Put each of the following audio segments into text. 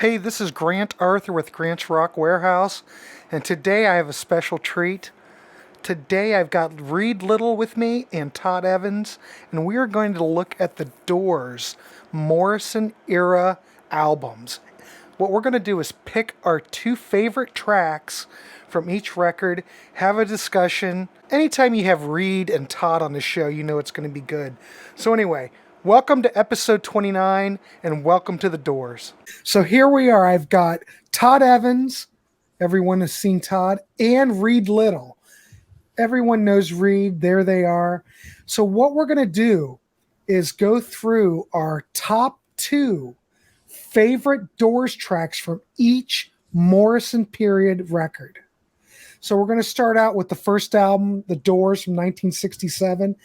Hey, this is Grant Arthur with Grant's Rock Warehouse, and today I have a special treat. Today I've got Reed Little with me and Todd Evans, and we are going to look at the Doors Morrison era albums. What we're going to do is pick our two favorite tracks from each record, have a discussion. Anytime you have Reed and Todd on the show, you know it's going to be good. So anyway, welcome to episode 29 and welcome to the Doors. So here we are. I've got Todd Evans. Everyone has seen Todd, and Reed Little. Everyone knows Reed. There they are. So what we're going to do is go through our top two favorite Doors tracks from each Morrison period record. So we're going to start out with the first album, The Doors from 1967.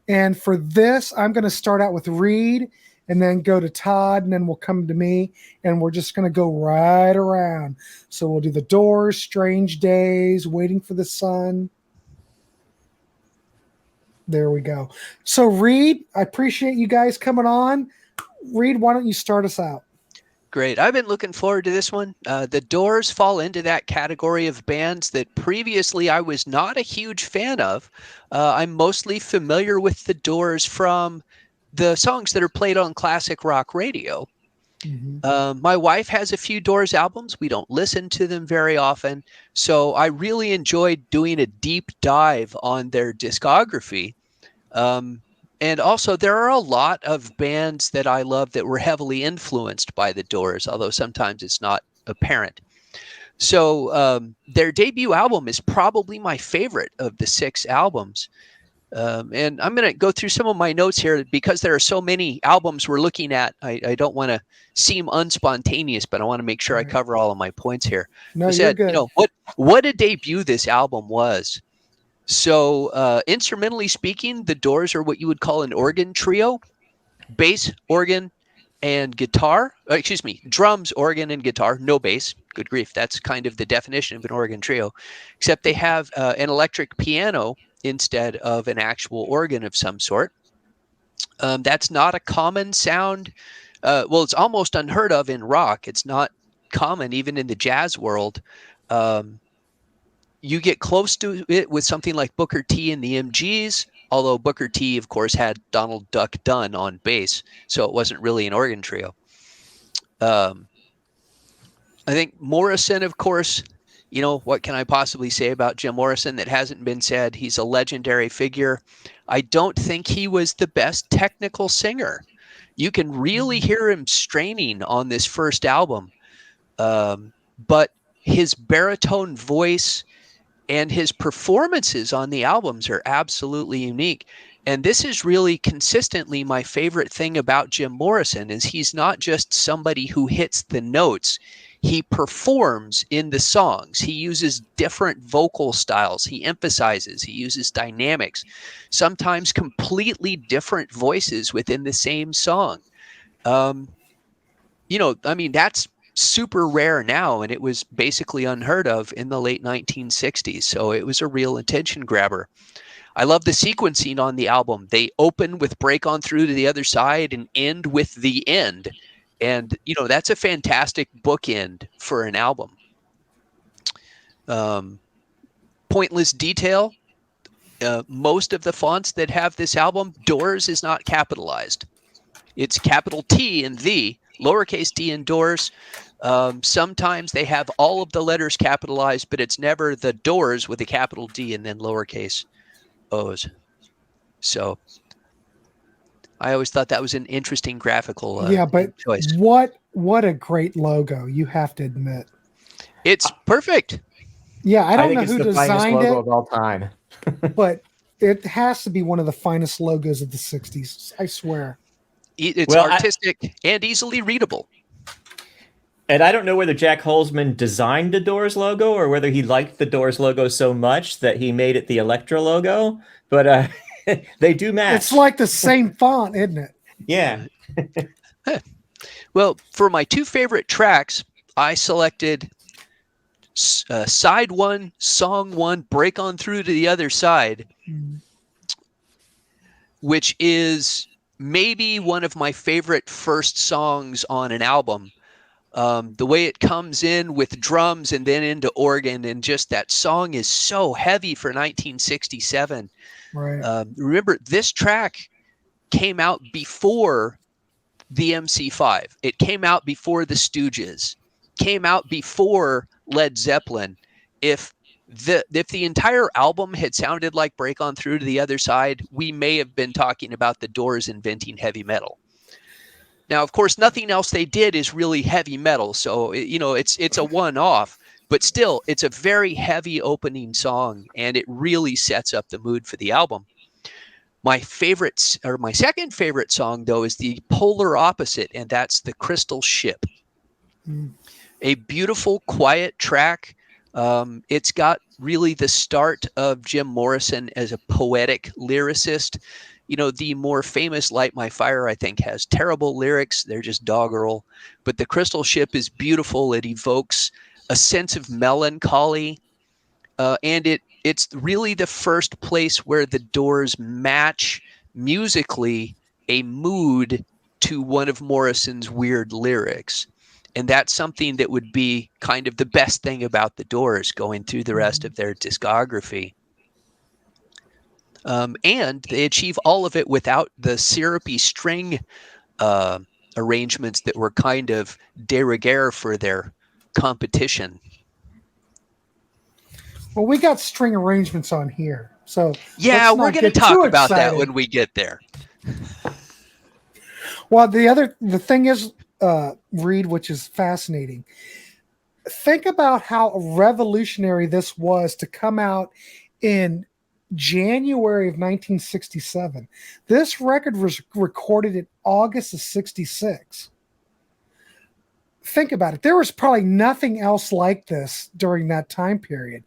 And for this, I'm going to start out with Reed and then go to Todd, and then we'll come to me, and we're just going to go right around. So we'll do The Doors, Strange Days, Waiting for the Sun. There we go. So Reed, I appreciate you guys coming on. Reed, why don't you start us out? Great. I've been looking forward to this one. The Doors fall into that category of bands that previously I was not a huge fan of. I'm mostly familiar with the Doors from the songs that are played on classic rock radio. My wife has a few Doors albums. We don't listen to them very often. So I really enjoyed doing a deep dive on their discography. And also, there are a lot of bands that I love that were heavily influenced by the Doors, although sometimes it's not apparent. So their debut album is probably my favorite of the six albums. And I'm going to go through some of my notes here because there are so many albums we're looking at. I don't want to seem unspontaneous, but I want to make sure I cover all of my points here. No, I you're said, good. What a debut this album was. So instrumentally speaking, the Doors are what you would call an organ trio: bass, organ, and guitar. Drums, organ, and guitar. No bass. Good grief. That's kind of the definition of an organ trio, except they have an electric piano instead of an actual organ of some sort. That's not a common sound. It's almost unheard of in rock. It's not common even in the jazz world. You get close to it with something like Booker T and the MGs, although Booker T, of course, had Donald Duck Dunn on bass, so it wasn't really an organ trio. I think Morrison, of course, what can I possibly say about Jim Morrison that hasn't been said? He's a legendary figure. I don't think he was the best technical singer. You can really hear him straining on this first album, but his baritone voice and his performances on the albums are absolutely unique. And this is really consistently my favorite thing about Jim Morrison is he's not just somebody who hits the notes. He performs in the songs. He uses different vocal styles. He emphasizes, he uses dynamics, sometimes completely different voices within the same song. That's super rare now, and it was basically unheard of in the late 1960s. So it was a real attention grabber. I love the sequencing on the album. They open with Break On Through to the Other Side and end with The End. And, that's a fantastic bookend for an album. Pointless detail. Most of the fonts that have this album, Doors is not capitalized. It's capital T in the, lowercase d in Doors. Sometimes they have all of the letters capitalized, but it's never the Doors with a capital D and then lowercase O's. So I always thought that was an interesting graphical choice. What a great logo, you have to admit. It's perfect. Yeah, I don't think know it's who the designed finest logo it of all time. but it has to be one of the finest logos of the 60s. I swear. It's artistic and easily readable. And I don't know whether Jack Holzman designed the Doors logo or whether he liked the Doors logo so much that he made it the Elektra logo, but they do match. It's like the same font, isn't it? Yeah. Well, for my two favorite tracks, I selected side one, song one, Break On Through to the Other Side, which is maybe one of my favorite first songs on an album. The way it comes in with drums and then into organ, and just that song is so heavy for 1967. Right. Remember, this track came out before the MC5. It came out before the Stooges, came out before Led Zeppelin. If the entire album had sounded like Break On Through to the Other Side, we may have been talking about the Doors inventing heavy metal. Now, of course, nothing else they did is really heavy metal, so it's a one-off. But still, it's a very heavy opening song, and it really sets up the mood for the album. My second favorite song, though, is the polar opposite, and that's The Crystal Ship. A beautiful, quiet track. It's got really the start of Jim Morrison as a poetic lyricist. The more famous Light My Fire, I think, has terrible lyrics. They're just doggerel. But The Crystal Ship is beautiful. It evokes a sense of melancholy. And it's really the first place where the Doors match musically a mood to one of Morrison's weird lyrics. And that's something that would be kind of the best thing about the Doors going through the rest of their discography. And they achieve all of it without the syrupy string arrangements that were kind of de rigueur for their competition. Well, we got string arrangements on here, so yeah, we're going to talk about that when we get there. Well, the thing is, Reed, which is fascinating. Think about how revolutionary this was to come out in January of 1967. This record was recorded in August of 66. Think about it. There was probably nothing else like this during that time period,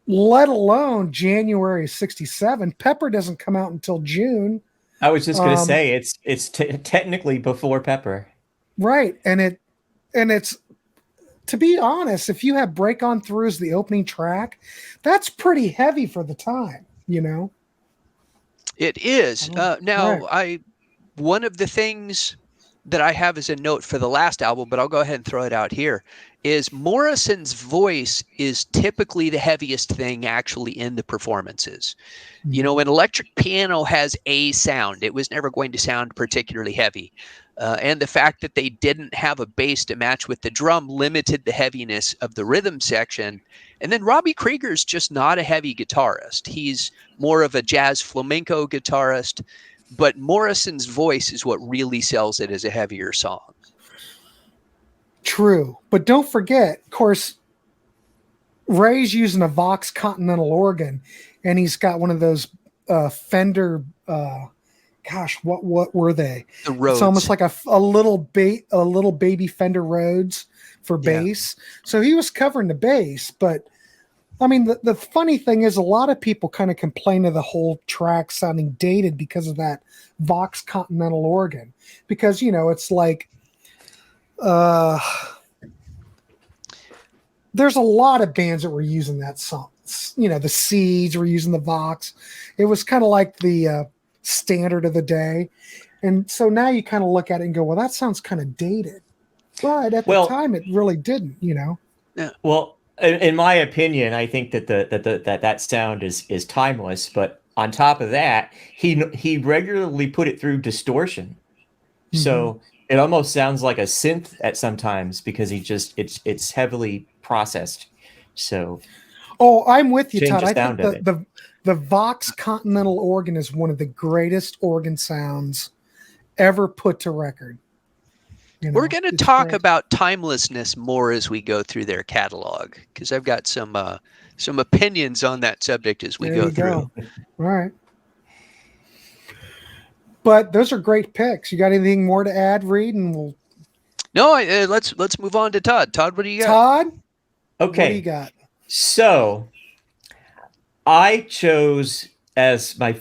let alone January of 67. Pepper doesn't come out until June. I was just going to say it's technically before Pepper. Right. And it's, to be honest, if you have Break On Through as the opening track, that's pretty heavy for the time, It is. Now, right. One of the things that I have as a note for the last album, but I'll go ahead and throw it out here, is Morrison's voice is typically the heaviest thing actually in the performances. Mm-hmm. An electric piano has a sound. It was never going to sound particularly heavy. And the fact that they didn't have a bass to match with the drum limited the heaviness of the rhythm section. And then Robbie Krieger's just not a heavy guitarist. He's more of a jazz flamenco guitarist. But Morrison's voice is what really sells it as a heavier song. True. But don't forget, of course, Ray's using a Vox Continental organ, and he's got one of those Fender, what were they? The Rhodes. It's almost like a little baby Fender Rhodes for bass. Yeah. So he was covering the bass, but I mean, the funny thing is a lot of people kind of complain of the whole track sounding dated because of that Vox Continental organ. Because, it's like, there's a lot of bands that were using that song. The Seeds were using the Vox. It was kind of like the standard of the day. And so now you kind of look at it and go, well, that sounds kind of dated. But at the time, it really didn't, Yeah. Well, in my opinion, I think that that sound is timeless. But on top of that, he regularly put it through distortion, so it almost sounds like a synth at sometimes because it's heavily processed. So, I'm with you, Todd. I think the Vox Continental organ is one of the greatest organ sounds ever put to record. We're going to talk about timelessness more as we go through their catalog, because I've got some opinions on that subject as we go through. All right. But those are great picks. You got anything more to add, Reed? And let's move on to Todd. Todd, what do you got? Todd? Okay. What do you got? So I chose as my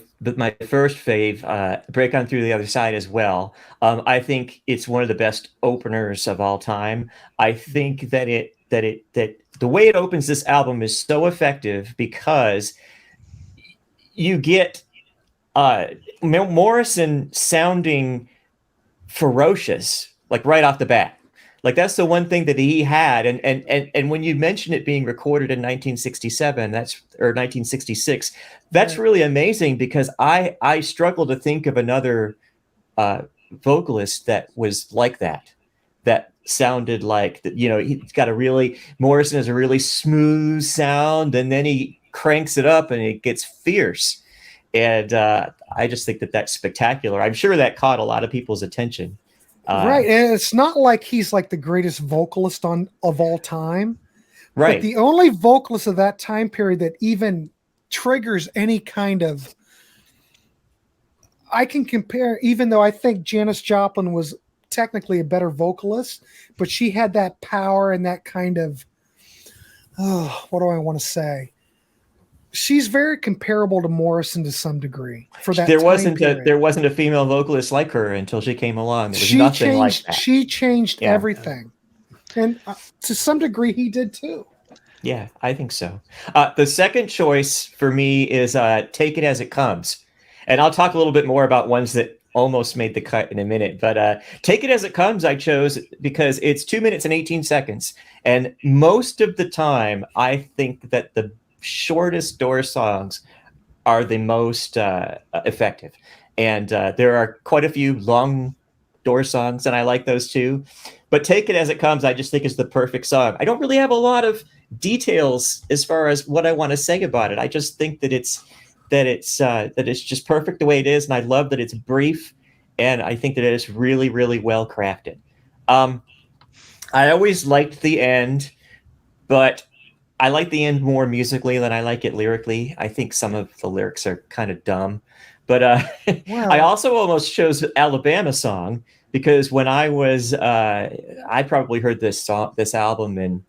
first fave, Break On Through the Other Side as well. I think it's one of the best openers of all time. I think that the way it opens this album is so effective because you get Morrison sounding ferocious, like right off the bat. Like that's the one thing that he had. And when you mention it being recorded in 1967, or 1966, that's Right. really amazing because I struggle to think of another vocalist that was like that sounded like that. He's got Morrison has a really smooth sound, and then he cranks it up and it gets fierce. And I just think that that's spectacular. I'm sure that caught a lot of people's attention. Right, and it's not like he's like the greatest vocalist of all time, Right. but the only vocalist of that time period that even triggers any kind of. I can compare, even though I think Janis Joplin was technically a better vocalist, but she had that power and that kind of. Oh, what do I want to say? She's very comparable to Morrison to some degree for that there time wasn't period. there wasn't a female vocalist like her until she came along. There was She nothing like changed. that. She changed Yeah. everything, and to some degree, he did too. Yeah, I think so. The second choice for me is Take It As It Comes. And I'll talk a little bit more about ones that almost made the cut in a minute. But Take It As It Comes I chose because it's 2 minutes and 18 seconds. And most of the time, I think that the shortest Doors songs are the most effective. And there are quite a few long Doors songs, and I like those too. But Take It As It Comes, I just think is the perfect song. I don't really have a lot of details as far as what I want to say about it. I just think that it's just perfect the way it is, and I love that it's brief, and I think that it is really, really well crafted. I always liked the end, but I like the end more musically than I like it lyrically. I think some of the lyrics are kind of dumb, but I also almost chose Alabama Song because when I was, I probably heard this album in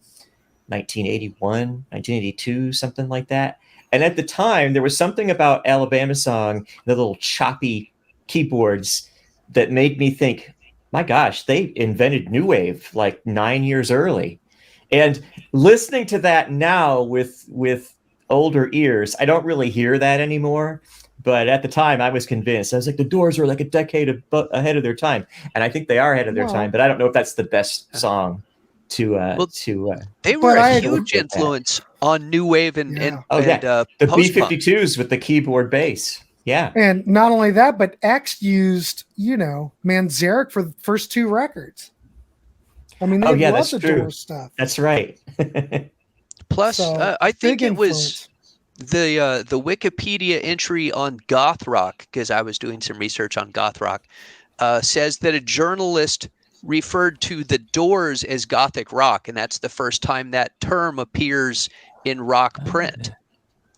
1981, 1982, something like that. And at the time, there was something about Alabama Song, the little choppy keyboards, that made me think, my gosh, they invented new wave like 9 years early. And listening to that now with older ears, I don't really hear that anymore. But at the time, I was convinced. I was like, the Doors are like a decade ahead of their time, and I think they are ahead of their time. But I don't know if that's the best song they were But a huge influence on new wave and Yeah. the post-punk. B-52s with the keyboard bass. Yeah. And not only that, but X used, Manzarek for the first two records. I mean, they love that's the true. Doors stuff. That's right. Plus, So, I think big it was the Wikipedia entry on goth rock, because I was doing some research on goth rock, says that a journalist referred to the Doors as gothic rock, and that's the first time that term appears in rock print.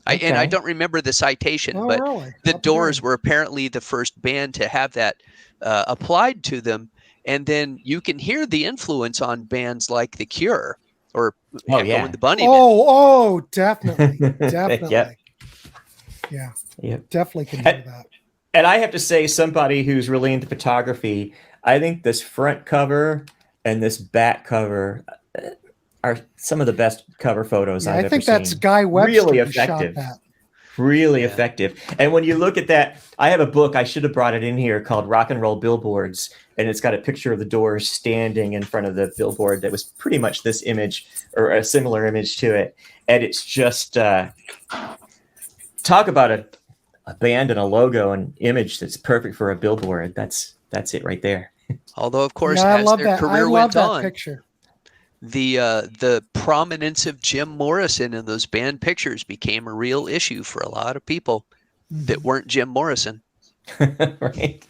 And I don't remember the citation, but really? the Doors were apparently the first band to have that applied to them. And then you can hear the influence on bands like The Cure or Echo and the Bunnymen. Oh, definitely. Definitely. Yep. Yeah. Yep. Definitely can hear that. And I have to say, somebody who's really into photography, I think this front cover and this back cover are some of the best cover photos I've ever seen. I think that's Guy Webster really who effective. shot that. Really effective. And when you look at that, I have a book, I should have brought it in here, called Rock and Roll Billboards. And it's got a picture of the Doors standing in front of the billboard that was pretty much this image or a similar image to it. And it's just talk about a band and a logo and image that's perfect for a billboard. That's it right there. Although, of course, I as love their that. career I love went that on, picture. the prominence of Jim Morrison in those band pictures became a real issue for a lot of people that weren't Jim Morrison. Right.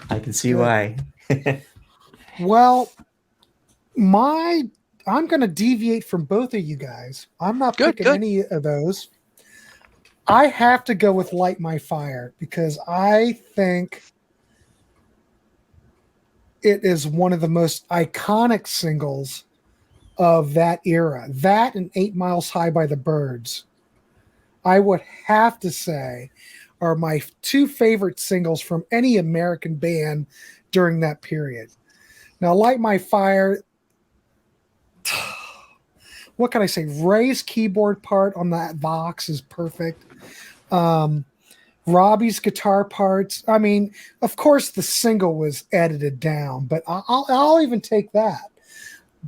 I can see why. Well, I'm going to deviate from both of you guys. I'm not picking any of those. I have to go with Light My Fire because I think it is one of the most iconic singles of that era. That and 8 Miles High by the Byrds, I would have to say, are my two favorite singles from any American band during that period. Now, Light My Fire, what can I say? Ray's keyboard part on that Vox is perfect. Robbie's guitar parts. I mean, of course, the single was edited down, but I'll even take that.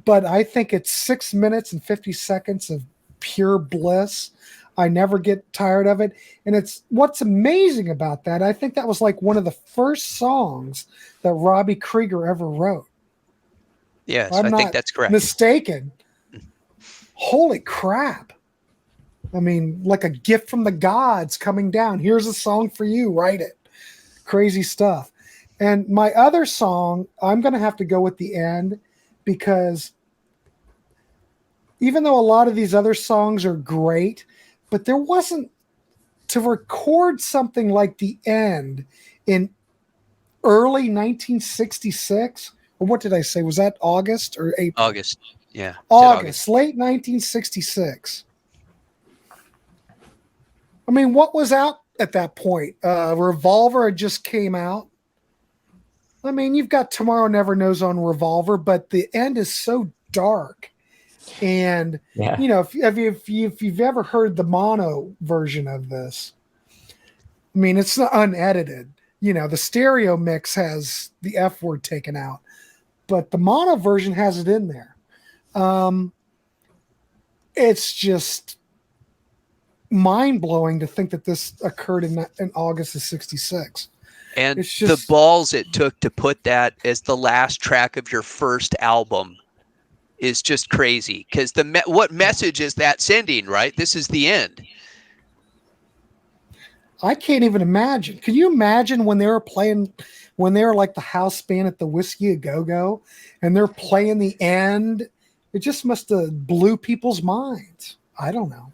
But I think it's 6 minutes and 50 seconds of pure bliss. I never get tired of it. And it's what's amazing about that. I think that was like one of the first songs that Robbie Krieger ever wrote. Yes, I'm I not think that's correct. mistaken. Holy crap. I mean, like a gift from the gods coming down. Here's a song for you. Write it. Crazy stuff. And my other song, I'm going to have to go with the end because even though a lot of these other songs are great, but there wasn't to record something like the end in early 1966. Or what did I say? Was that August or April? August. Yeah. August, late 1966. I mean, what was out at that point? Revolver had just came out. I mean, you've got Tomorrow Never Knows on Revolver, but the end is so dark. And, you know, if you've ever heard the mono version of this, I mean, it's unedited. You know, the stereo mix has the F word taken out, but the mono version has it in there. It's just mind-blowing to think that this occurred in August of 66. And It's just, the balls it took to put that as the last track of your first album is just crazy. Because what message is that sending, right? This is the end. I can't even imagine. Can you imagine when they were like the house band at the Whiskey A Go-Go and they're playing the end? It just must have blew people's minds. I don't know.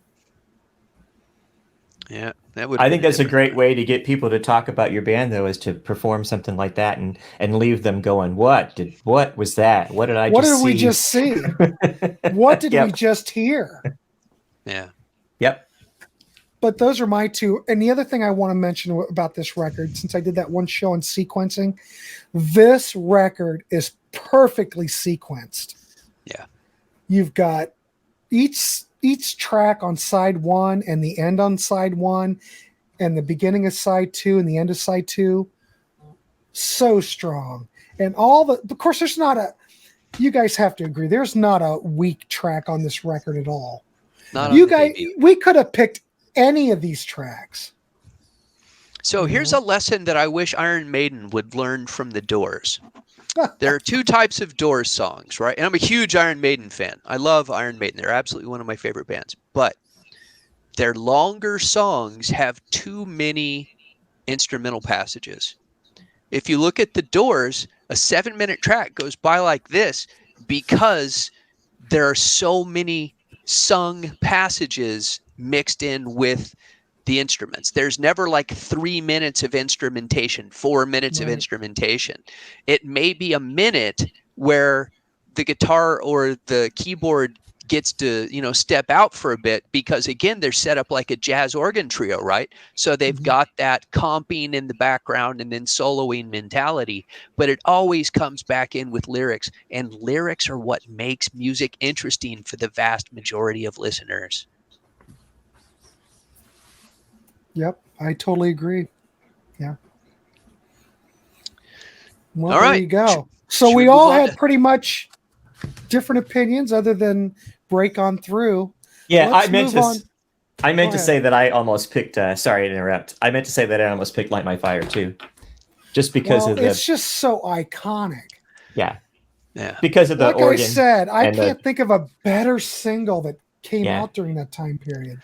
Yeah, that would. I think that's a great way to get people to talk about your band, though, is to perform something like that and leave them going, what was that? What did I What just did see? we just see? What did we just hear? Yeah. Yep. But those are my two. And the other thing I want to mention about this record, since I did that one show on sequencing, this record is perfectly sequenced. Yeah. You've got each track on side one and the end on side one and the beginning of side two and the end of side two. So strong. And of course, you guys have to agree, there's not a weak track on this record at all. Not You on the guys, debut. we could have picked any of these tracks. So here's a lesson that I wish Iron Maiden would learn from the Doors. There are two types of Doors songs, right? And I'm a huge Iron Maiden fan. I love Iron Maiden. They're absolutely one of my favorite bands. But their longer songs have too many instrumental passages. If you look at the Doors, a 7-minute track goes by like this because there are so many sung passages mixed in with the instruments. There's never like 3 minutes of instrumentation, 4 minutes of instrumentation. It may be a minute where the guitar or the keyboard gets to, step out for a bit because, again, they're set up like a jazz organ trio, right? So they've got that comping in the background and then soloing mentality, but it always comes back in with lyrics, and lyrics are what makes music interesting for the vast majority of listeners. Yep, I totally agree. Yeah. Well, all there right. you go. So we all had pretty much different opinions other than break on through. Yeah, Let's I meant Go to say that I almost picked sorry to interrupt. I meant to say that I almost picked Light My Fire too. Just because of it's just so iconic. Yeah. Yeah. Because of the like organ. I said, I can't think of a better single that came Yeah. out during that time period.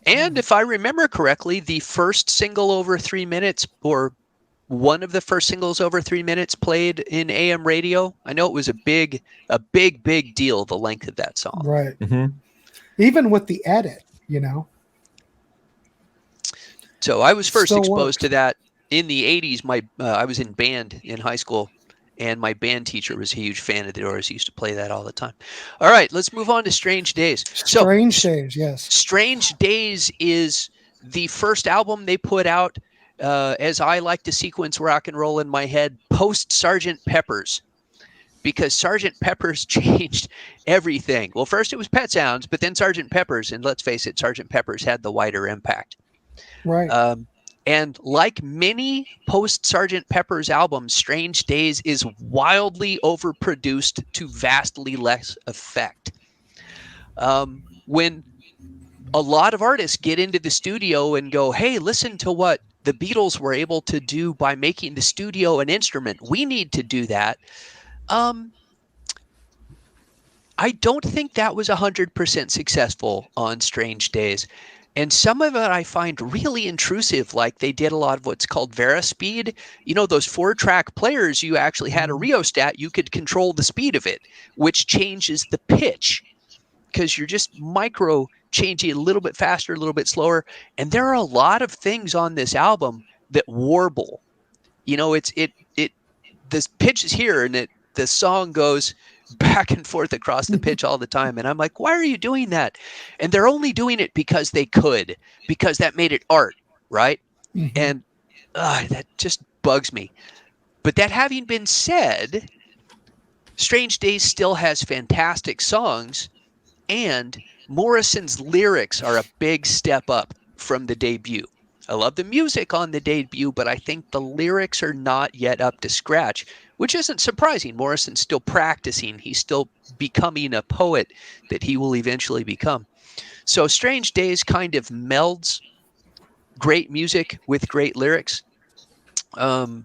And if I remember correctly, the first single over 3 minutes, or one of the first singles over 3 minutes played in AM radio. I know it was a big deal, the length of that song. Right. Mm-hmm. Even with the edit, So I was first Still exposed works. to that in the 80s. I was in band in high school, and my band teacher was a huge fan of the Doors. He used to play that all the time. All right, let's move on to Strange Days. Strange Days, yes. Strange Days is the first album they put out, as I like to sequence rock and roll in my head, post Sgt. Pepper's, because Sgt. Pepper's changed everything. Well, first it was Pet Sounds, but then Sgt. Pepper's, and let's face it, Sgt. Pepper's had the wider impact. Right. And like many post Sgt. Pepper's albums, Strange Days is wildly overproduced to vastly less effect. When a lot of artists get into the studio and go, hey, listen to what the Beatles were able to do by making the studio an instrument. We need to do that. I don't think that was 100% successful on Strange Days. And some of it I find really intrusive, like they did a lot of what's called Verispeed. You know, those 4-track players, you actually had a rheostat, you could control the speed of it, which changes the pitch because you're just micro changing it a little bit faster, a little bit slower. And there are a lot of things on this album that warble. You know, this pitch is here and the song goes back and forth across the pitch all the time. And I'm like, why are you doing that? And they're only doing it because they could, because that made it art, right? And that just bugs me. But that having been said, Strange Days still has fantastic songs, and Morrison's lyrics are a big step up from the debut. I love the music on the debut, but I think the lyrics are not yet up to scratch, which isn't surprising. Morrison's still practicing. He's still becoming a poet that he will eventually become. So Strange Days kind of melds great music with great lyrics. I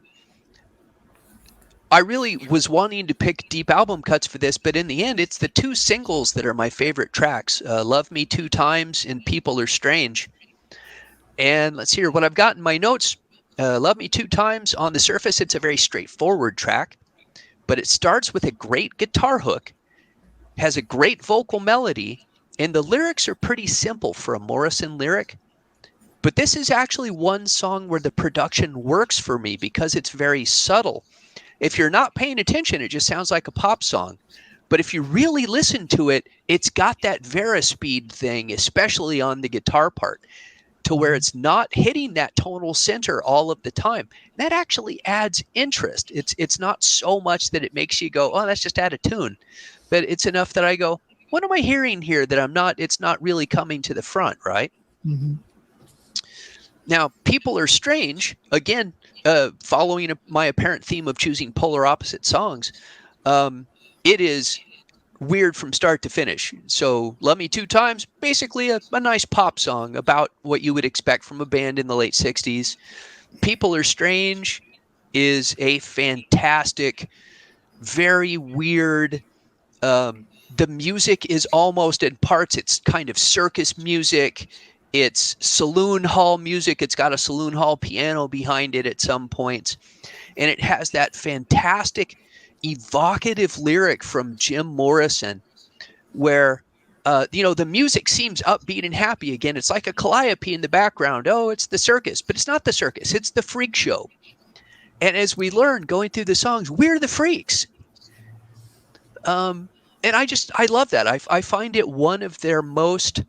really was wanting to pick deep album cuts for this, but in the end, it's the 2 singles that are my favorite tracks, Love Me 2 Times and People Are Strange. And let's hear what I've got in my notes. Love Me 2 Times. On the surface, it's a very straightforward track, but it starts with a great guitar hook, has a great vocal melody, and the lyrics are pretty simple for a Morrison lyric. But this is actually one song where the production works for me because it's very subtle. If you're not paying attention, it just sounds like a pop song. But if you really listen to it, it's got that Verispeed thing, especially on the guitar part, to where it's not hitting that tonal center all of the time. That actually adds interest. It's not so much that it makes you go, oh, that's just out of tune. But it's enough that I go, what am I hearing here that it's not really coming to the front, right? Mm-hmm. Now, People Are Strange, again, following my apparent theme of choosing polar opposite songs, it is weird from start to finish. So Love Me 2 Times, basically a nice pop song about what you would expect from a band in the late 60s. People Are Strange is a fantastic, very weird, the music is almost in parts, it's kind of circus music. It's saloon hall music. It's got a saloon hall piano behind it at some points. And it has that fantastic, evocative lyric from Jim Morrison where, the music seems upbeat and happy again. It's like a calliope in the background. Oh, it's the circus. But it's not the circus. It's the freak show. And as we learn going through the songs, we're the freaks. And I love that. I find it one of their most...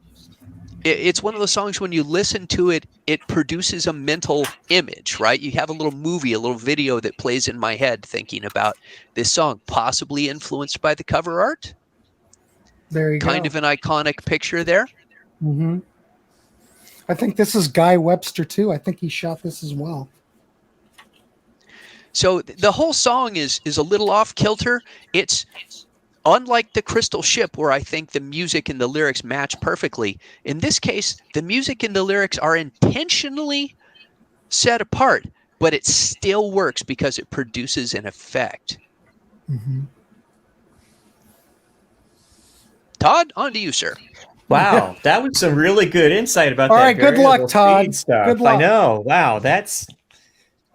It's one of those songs when you listen to it, it produces a mental image, right? You have a little movie, a little video that plays in my head thinking about this song, possibly influenced by the cover art. There you go. Kind of an iconic picture there. Mm-hmm. I think this is Guy Webster, too. I think he shot this as well. So the whole song is a little off kilter. It's... Unlike the Crystal Ship, where I think the music and the lyrics match perfectly, in this case, the music and the lyrics are intentionally set apart, but it still works because it produces an effect. Mm-hmm. Todd, on to you, sir. Wow, that was some really good insight about All that. right, good luck, Todd. Stuff. Good luck. I know. Wow,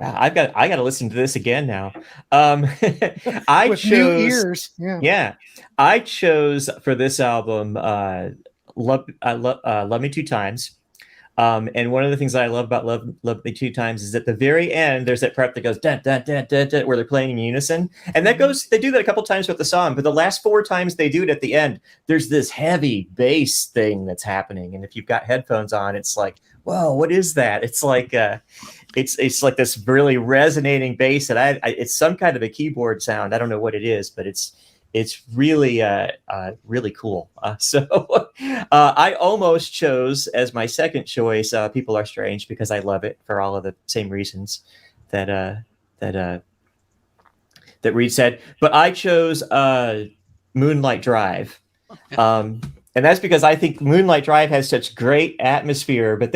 I got to listen to this again now. I With chose new ears. Yeah. I chose for this album Love Me 2 Times. And one of the things that I love about Love Me 2 Times is at the very end, there's that part that goes dun, dun, dun, dun, dun, where they're playing in unison. And they do that a couple times with the song, but the last 4 times they do it at the end, there's this heavy bass thing that's happening. And if you've got headphones on, it's like, whoa, what is that? It's like it's like this really resonating bass that it's some kind of a keyboard sound. I don't know what it is, but it's it's really really cool. So I almost chose as my second choice "People Are Strange" because I love it for all of the same reasons that that that Reed said. But I chose "Moonlight Drive." And that's because I think Moonlight Drive has such great atmosphere. But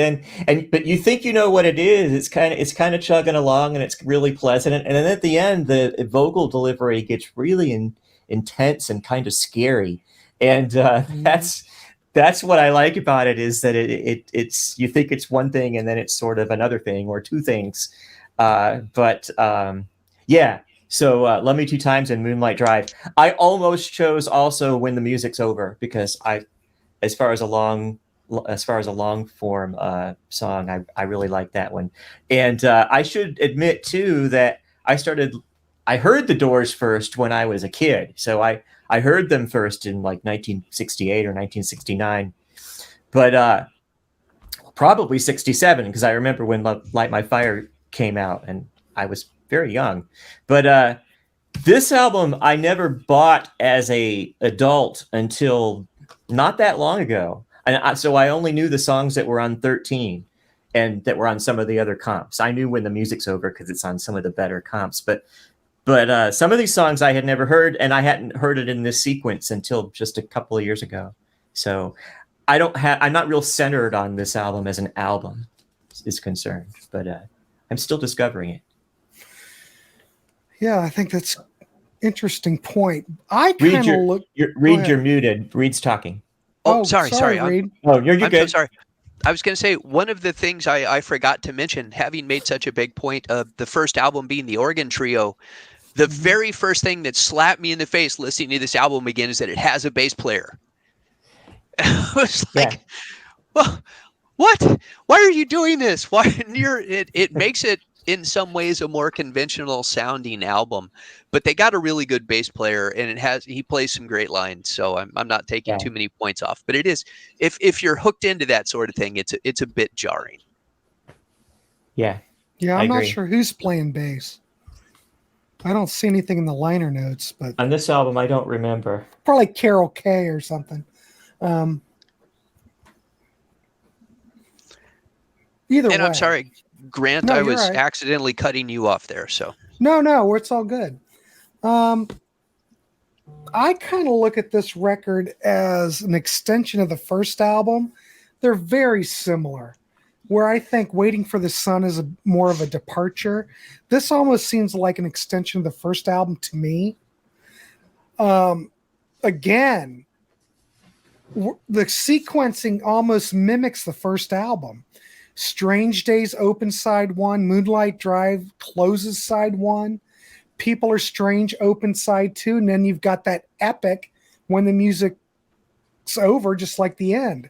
you think you know what it is. It's kind of chugging along, and it's really pleasant. And then at the end, the vocal delivery gets really intense and kind of scary. And that's what I like about it, is that it's you think it's one thing, and then it's sort of another thing or two things. Yeah. So "Love Me Two Times" and "Moonlight Drive." I almost chose also "When the Music's Over" because as far as a long form song, I really like that one. And I should admit too that I heard the Doors first when I was a kid. So I heard them first in like 1968 or 1969, but probably 67 because I remember when "Light My Fire" came out, and I was very young. But this album I never bought as a adult until not that long ago, and so I only knew the songs that were on 13 and that were on some of the other comps. I knew "When the Music's Over" because it's on some of the better comps, but some of these songs I had never heard, and I hadn't heard it in this sequence until just a couple of years ago. So I'm not real centered on this album as an album is concerned, but I'm still discovering it. Yeah, I think that's interesting point. I kind of look. Reed, you're muted. Reed's talking. Oh, sorry. Reed. You're I'm good. so sorry. I was going to say, one of the things I forgot to mention, having made such a big point of the first album being the organ trio, the very first thing that slapped me in the face listening to this album again is that it has a bass player. I was like, well, what? Why are you doing this? Why? It makes it in some ways a more conventional sounding album, but they got a really good bass player, and he plays some great lines. So I'm not taking too many points off, but it is, if you're hooked into that sort of thing, it's a bit jarring. Yeah. I'm not sure who's playing bass. I don't see anything in the liner notes, but on this album I don't remember. Probably Carol Kay or something. Either way. I'm sorry, Grant, I was accidentally cutting you off there. So no, it's all good. I kind of look at this record as an extension of the first album. They're very similar. Where I think "Waiting for the Sun" is more of a departure, this almost seems like an extension of the first album to me. Again, the sequencing almost mimics the first album. "Strange Days" opens side 1, "Moonlight Drive" closes side 1, "People Are Strange" opens side 2, and then you've got that epic "When the Music's Over," just like the end.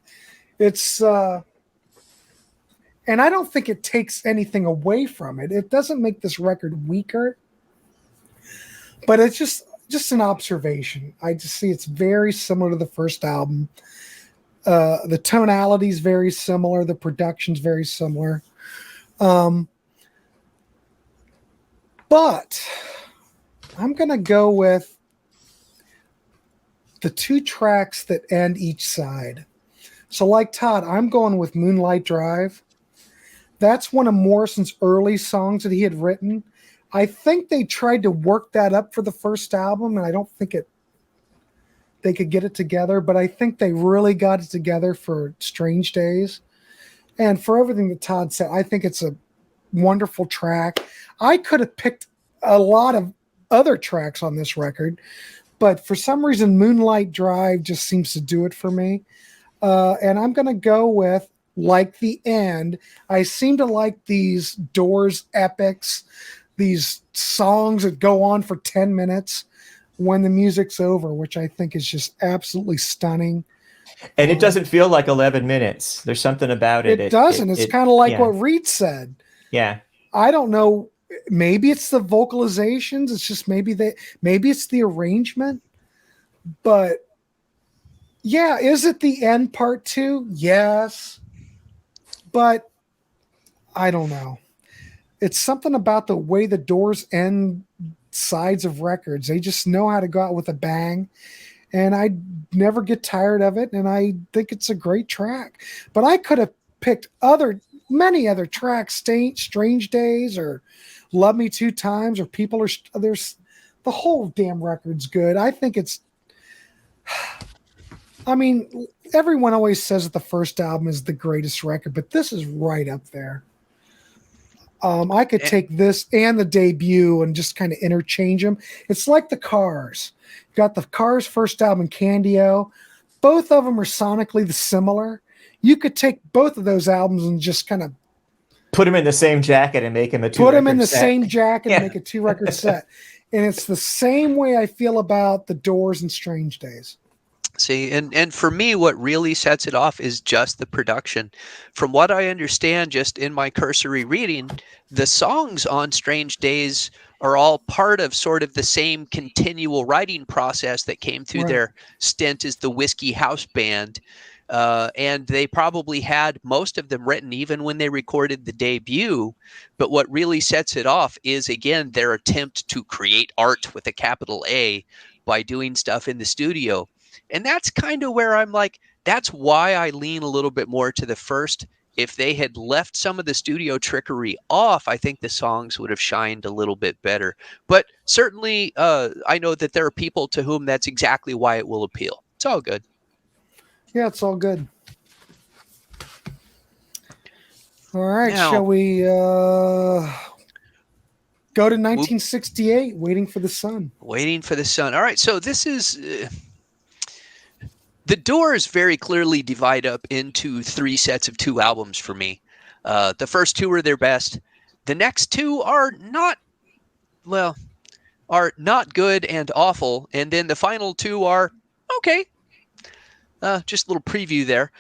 It's and I don't think it takes anything away from it. It doesn't make this record weaker, but it's just an observation. I just see it's very similar to the first album. The tonality is very similar. The production's very similar. But I'm going to go with the two tracks that end each side. So like Todd, I'm going with "Moonlight Drive." That's one of Morrison's early songs that he had written. I think they tried to work that up for the first album, and I don't think they could get it together, but I think they really got it together for "Strange Days." And for everything that Todd said, I think it's a wonderful track. I could have picked a lot of other tracks on this record, but for some reason, "Moonlight Drive" just seems to do it for me. And I'm going to go with "Like the End." I seem to like these Doors epics, these songs that go on for 10 minutes. "When the Music's Over," which I think is just absolutely stunning. And it doesn't feel like 11 minutes. There's something about it. It doesn't. It's kind of like what Reed said. Yeah. I don't know. Maybe it's the vocalizations. It's just maybe it's the arrangement. But yeah, is it the end part too? Yes. But I don't know. It's something about the way the Doors end sides of records. They just know how to go out with a bang, and I never get tired of it. And I think it's a great track. But I could have picked many other tracks, Strange Days or Love Me Two Times or People Are there's the whole damn record's good. I think it's. I mean, everyone always says that the first album is the greatest record, but this is right up there. I could take this and the debut and just kind of interchange them. It's like the Cars. You got the Cars first album, Candio. Both of them are sonically similar. You could take both of those albums and just kind of put them in the same jacket and make them a two. Put them in the same jacket Yeah. and make a 2-record set. And it's the same way I feel about The Doors and Strange Days. See, and for me, what really sets it off is just the production. From what I understand, just in my cursory reading, the songs on Strange Days are all part of sort of the same continual writing process that came through their stint as the Whiskey House Band. And they probably had most of them written even when they recorded the debut. But what really sets it off is, again, their attempt to create art with a capital A by doing stuff in the studio. And that's kind of where I'm like, that's why I lean a little bit more to the first. If they had left some of the studio trickery off, I think the songs would have shined a little bit better. But certainly, I know that there are people to whom that's exactly why it will appeal. It's all good. Yeah, it's all good. All right, Now, shall we go to 1968, Waiting for the Sun? Waiting for the Sun. All right, so this is... The Doors very clearly divide up into 3 sets of 2 albums for me. The first 2 are their best. The next 2 are not good and awful. And then the final 2 are okay. Just a little preview there.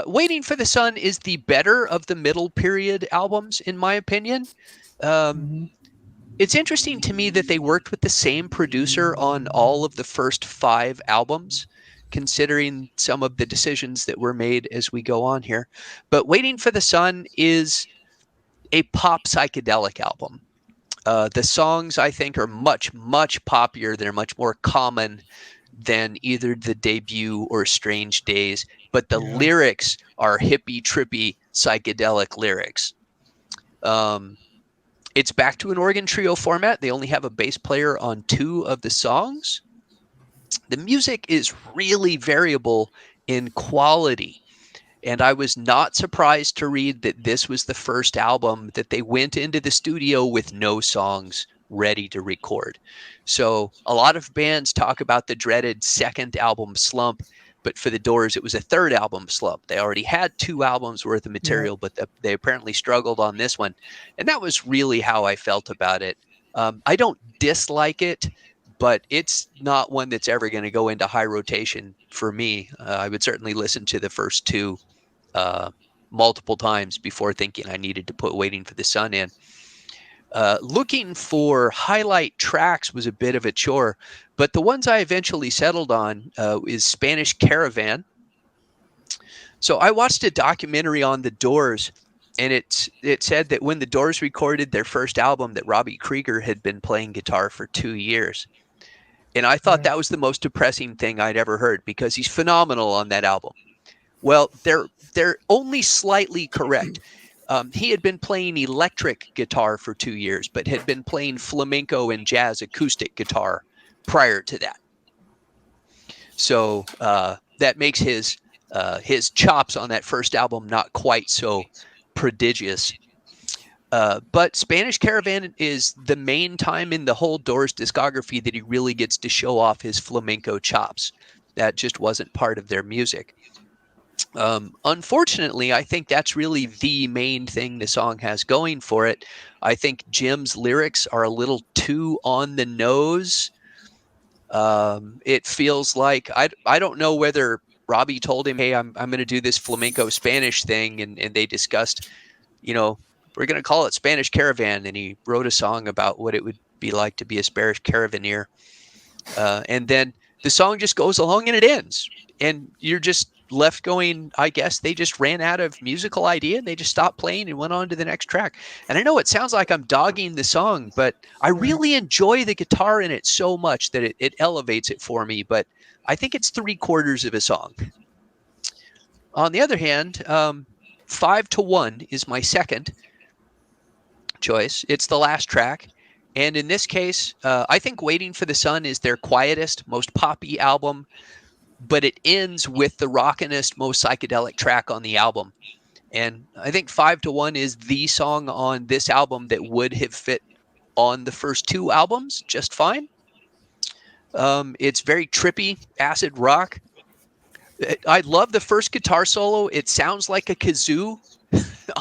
Waiting for the Sun is the better of the middle period albums, in my opinion. It's interesting to me that they worked with the same producer on all of the first 5 albums, considering some of the decisions that were made as we go on here. But Waiting for the Sun is a pop psychedelic album. The songs, I think, are much, much poppier. They're much more common than either the debut or Strange Days. But the lyrics are hippie, trippy, psychedelic lyrics. It's back to an organ trio format. They only have a bass player on 2 of the songs. The music is really variable in quality, and I was not surprised to read that this was the first album that they went into the studio with no songs ready to record. So a lot of bands talk about the dreaded second album slump, but for the Doors, it was a third album slump. They already had 2 albums worth of material, but they apparently struggled on this one, and that was really how I felt about it. I don't dislike it, but it's not one that's ever going to go into high rotation for me. I would certainly listen to the first 2 multiple times before thinking I needed to put Waiting for the Sun in. Looking for highlight tracks was a bit of a chore, but the ones I eventually settled on is Spanish Caravan. So I watched a documentary on the Doors, and it said that when the Doors recorded their first album, that Robbie Krieger had been playing guitar for 2 years. And I thought that was the most depressing thing I'd ever heard, because he's phenomenal on that album. Well, they're only slightly correct. He had been playing electric guitar for 2 years, but had been playing flamenco and jazz acoustic guitar prior to that. So that makes his chops on that first album not quite so prodigious. But Spanish Caravan is the main time in the whole Doors discography that he really gets to show off his flamenco chops. That just wasn't part of their music. Unfortunately, I think that's really the main thing the song has going for it. I think Jim's lyrics are a little too on the nose. It feels like, I don't know whether Robbie told him, hey, I'm going to do this flamenco Spanish thing, and they discussed, we're going to call it Spanish Caravan, and he wrote a song about what it would be like to be a Spanish caravaneer. And then the song just goes along and it ends. And you're just left going, I guess they just ran out of musical idea and they just stopped playing and went on to the next track. And I know it sounds like I'm dogging the song, but I really enjoy the guitar in it so much that it elevates it for me. But I think it's 3/4 of a song. On the other hand, 5-1 is my second choice. It's the last track. And in this case, I think Waiting for the Sun is their quietest, most poppy album, but it ends with the rockinest, most psychedelic track on the album. And I think 5-1 is the song on this album that would have fit on the first 2 albums just fine. It's very trippy, acid rock. I love the first guitar solo. It sounds like a kazoo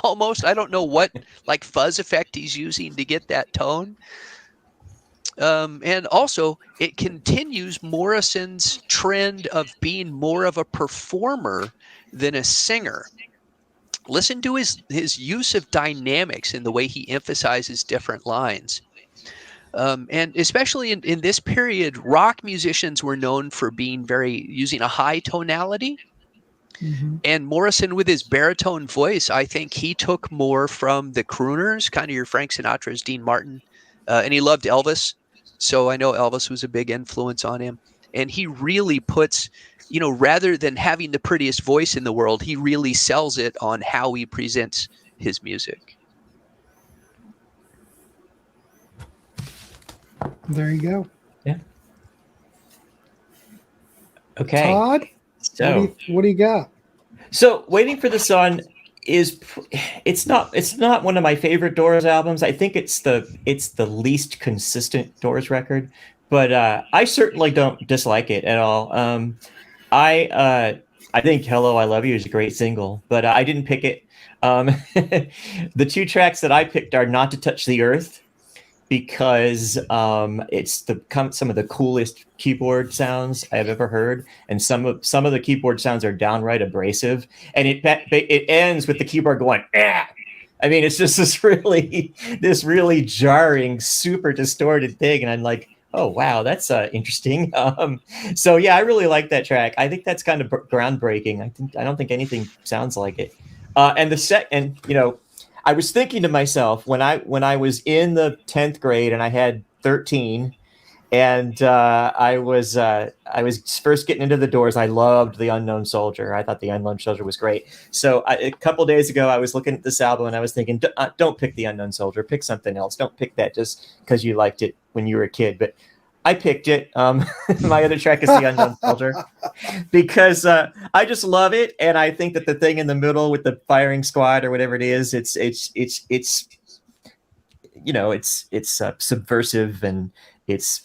almost. I don't know what like fuzz effect he's using to get that tone. And also, it continues Morrison's trend of being more of a performer than a singer. Listen to his use of dynamics in the way he emphasizes different lines. And especially in this period, rock musicians were known for being using a high tonality. Mm-hmm. And Morrison, with his baritone voice, I think he took more from the crooners, kind of your Frank Sinatra's, Dean Martin, and he loved Elvis. So I know Elvis was a big influence on him. And he really puts, rather than having the prettiest voice in the world, he really sells it on how he presents his music. There you go. Yeah. Okay. Todd, So what do you got? So Waiting for the Sun it's not one of my favorite Doors albums. I think it's the least consistent Doors record, but I certainly don't dislike it at all. I think Hello, I Love You is a great single, but I didn't pick it. The 2 tracks that I picked are Not to Touch the Earth, because it's some of the coolest keyboard sounds I've ever heard, and some of the keyboard sounds are downright abrasive, and it ends with the keyboard going ah! I mean, it's just this really jarring, super distorted thing, and I'm like, oh wow, that's interesting. So yeah, I really like that track. I think that's kind of groundbreaking. I don't think anything sounds like it. And I was thinking to myself when I was in the 10th grade and I had 13, and I was first getting into the Doors. I loved The Unknown Soldier. I thought The Unknown Soldier was great. So a couple days ago, I was looking at this album and I was thinking, don't pick The Unknown Soldier. Pick something else. Don't pick that just because you liked it when you were a kid. But I picked it. My other track is The Unknown Soldier because I just love it, and I think that the thing in the middle with the firing squad or whatever it is, it's subversive, and it's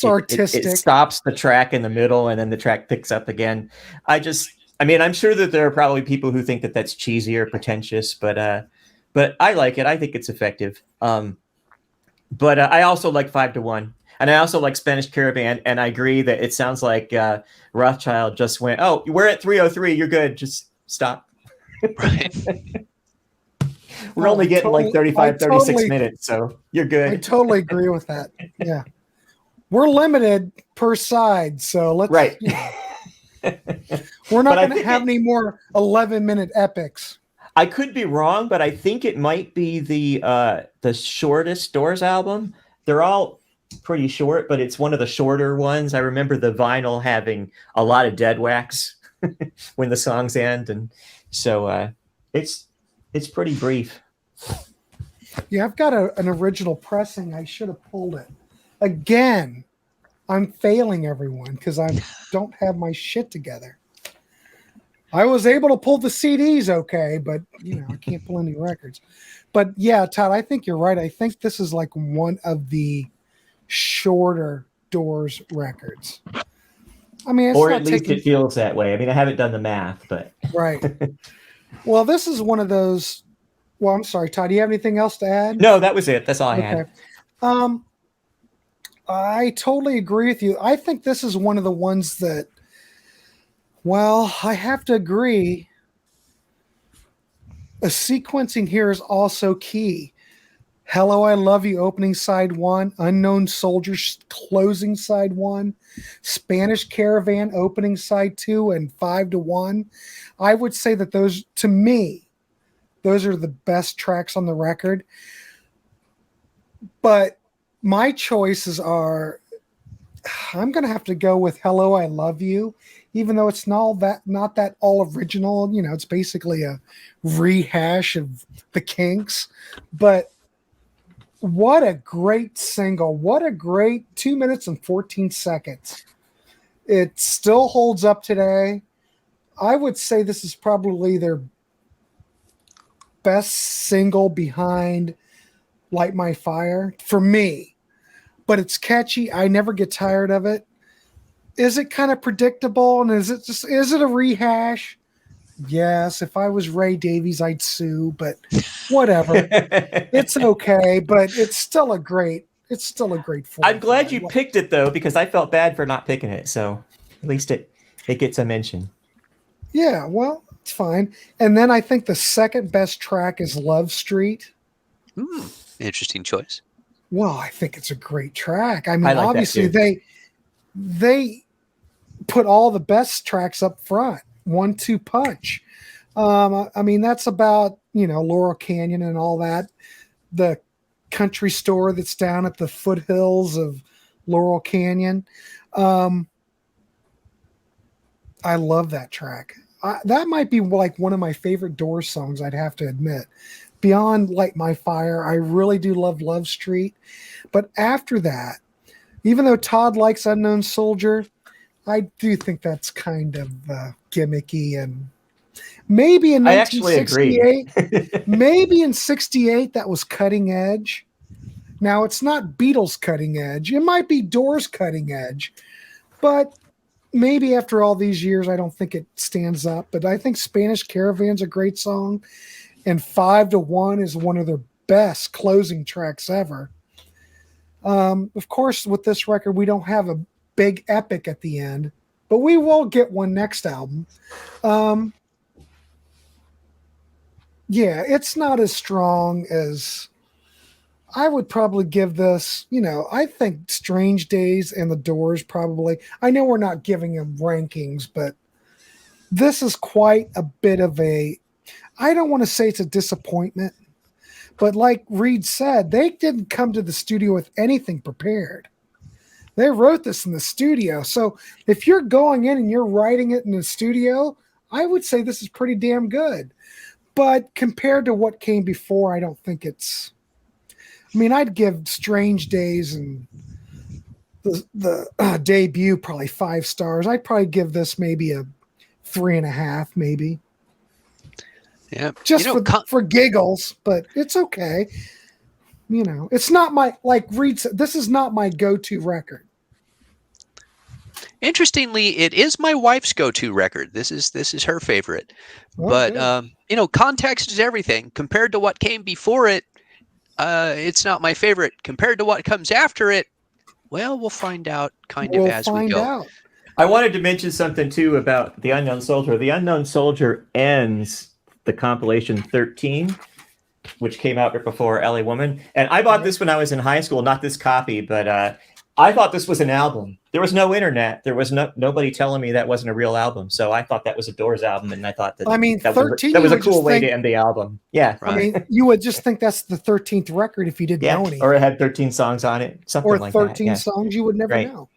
artistic. It stops the track in the middle, and then the track picks up again. I'm sure that there are probably people who think that that's cheesy or pretentious, but I like it. I think it's effective. But I also like 5-1. And I also like Spanish Caravan, and I agree that it sounds like Rothschild just went, oh, we're at 3:03, you're good, just stop. Right. We're only getting 36 minutes, so you're good. I totally agree with that. Yeah. We're limited per side, so let's... Right. We're not going to have any more 11-minute epics. I could be wrong, but I think it might be the shortest Doors album. They're all pretty short, but it's one of the shorter ones. I remember the vinyl having a lot of dead wax when the songs end, and so it's pretty brief. Yeah, I've got an original pressing. I should have pulled it. Again, I'm failing everyone because I don't have my shit together. I was able to pull the CDs okay, but I can't pull any records. But yeah, Todd, I think you're right. I think this is like one of the shorter Doors records. I mean, or at least it feels that way. I mean, I haven't done the math, but right. Well, this is one of those. Well, I'm sorry, Todd. Do you have anything else to add? No, that was it. That's all I had. I totally agree with you. I think this is one of the ones that, well, I have to agree. A sequencing here is also key. Hello, I Love You opening side 1, Unknown Soldiers closing side 1, Spanish Caravan opening side 2, and 5-1. I would say that those, to me, those are the best tracks on the record. But my choices are, I'm going to have to go with Hello, I Love You, even though it's not that all original. You know, it's basically a rehash of the Kinks. But what a great single. What a great 2 minutes and 14 seconds. It still holds up today. I would say this is probably their best single behind Light My Fire for me. But it's catchy. I never get tired of it. Is it kind of predictable? And is it a rehash? Yes. If I was Ray Davies, I'd sue, but whatever. It's okay, but it's still a great I'm glad you picked it though, because I felt bad for not picking it. So at least it gets a mention. Yeah, well, it's fine. And then I think the second best track is Love Street. Interesting choice. Well, I think it's a great track. I mean, like obviously they put all the best tracks up front. 1-2 punch. I mean, that's about, Laurel Canyon and all that. The country store that's down at the foothills of Laurel Canyon. I love that track. That might be like one of my favorite Doors songs, I'd have to admit. Beyond Light My Fire, I really do love Love Street. But after that, even though Todd likes Unknown Soldier, I do think that's kind of gimmicky, and maybe in 1968, maybe in 68 that was cutting edge. Now it's not Beatles cutting edge. It might be Doors cutting edge, but maybe after all these years, I don't think it stands up. But I think Spanish Caravan's a great song, and 5-1 is one of their best closing tracks ever. Of course, with this record, we don't have a big epic at the end, but we will get one next album. Yeah, it's not as strong as I would probably give this. I think Strange Days and The Doors probably. I know we're not giving them rankings, but this is quite a bit of a, I don't want to say it's a disappointment, but like Reed said, they didn't come to the studio with anything prepared. They wrote this in the studio. So if you're going in and you're writing it in the studio, I would say this is pretty damn good. But compared to what came before, I don't think it's... I mean, I'd give Strange Days and the debut probably 5 stars. I'd probably give this maybe a 3.5, maybe. Yeah. Just for giggles, but it's okay. It's not my, like Reed said, this is not my go-to record. Interestingly, it is my wife's go-to record. This is her favorite. But context is everything. Compared to what came before it, it's not my favorite. Compared to what comes after it, well, we'll find out as we go. I wanted to mention something too about The Unknown Soldier. The Unknown Soldier ends the compilation 13, which came out right before LA Woman. And I bought this when I was in high school, not this copy, but I thought this was an album. There was no internet. There was nobody telling me that wasn't a real album. So I thought that was a Doors album, and I thought that 13, that was a cool way to end the album. Yeah. Right. I mean, you would just think that's the 13th record if you didn't know anything. Or it had 13 songs on it, something like that. Or 13 songs, you would never know.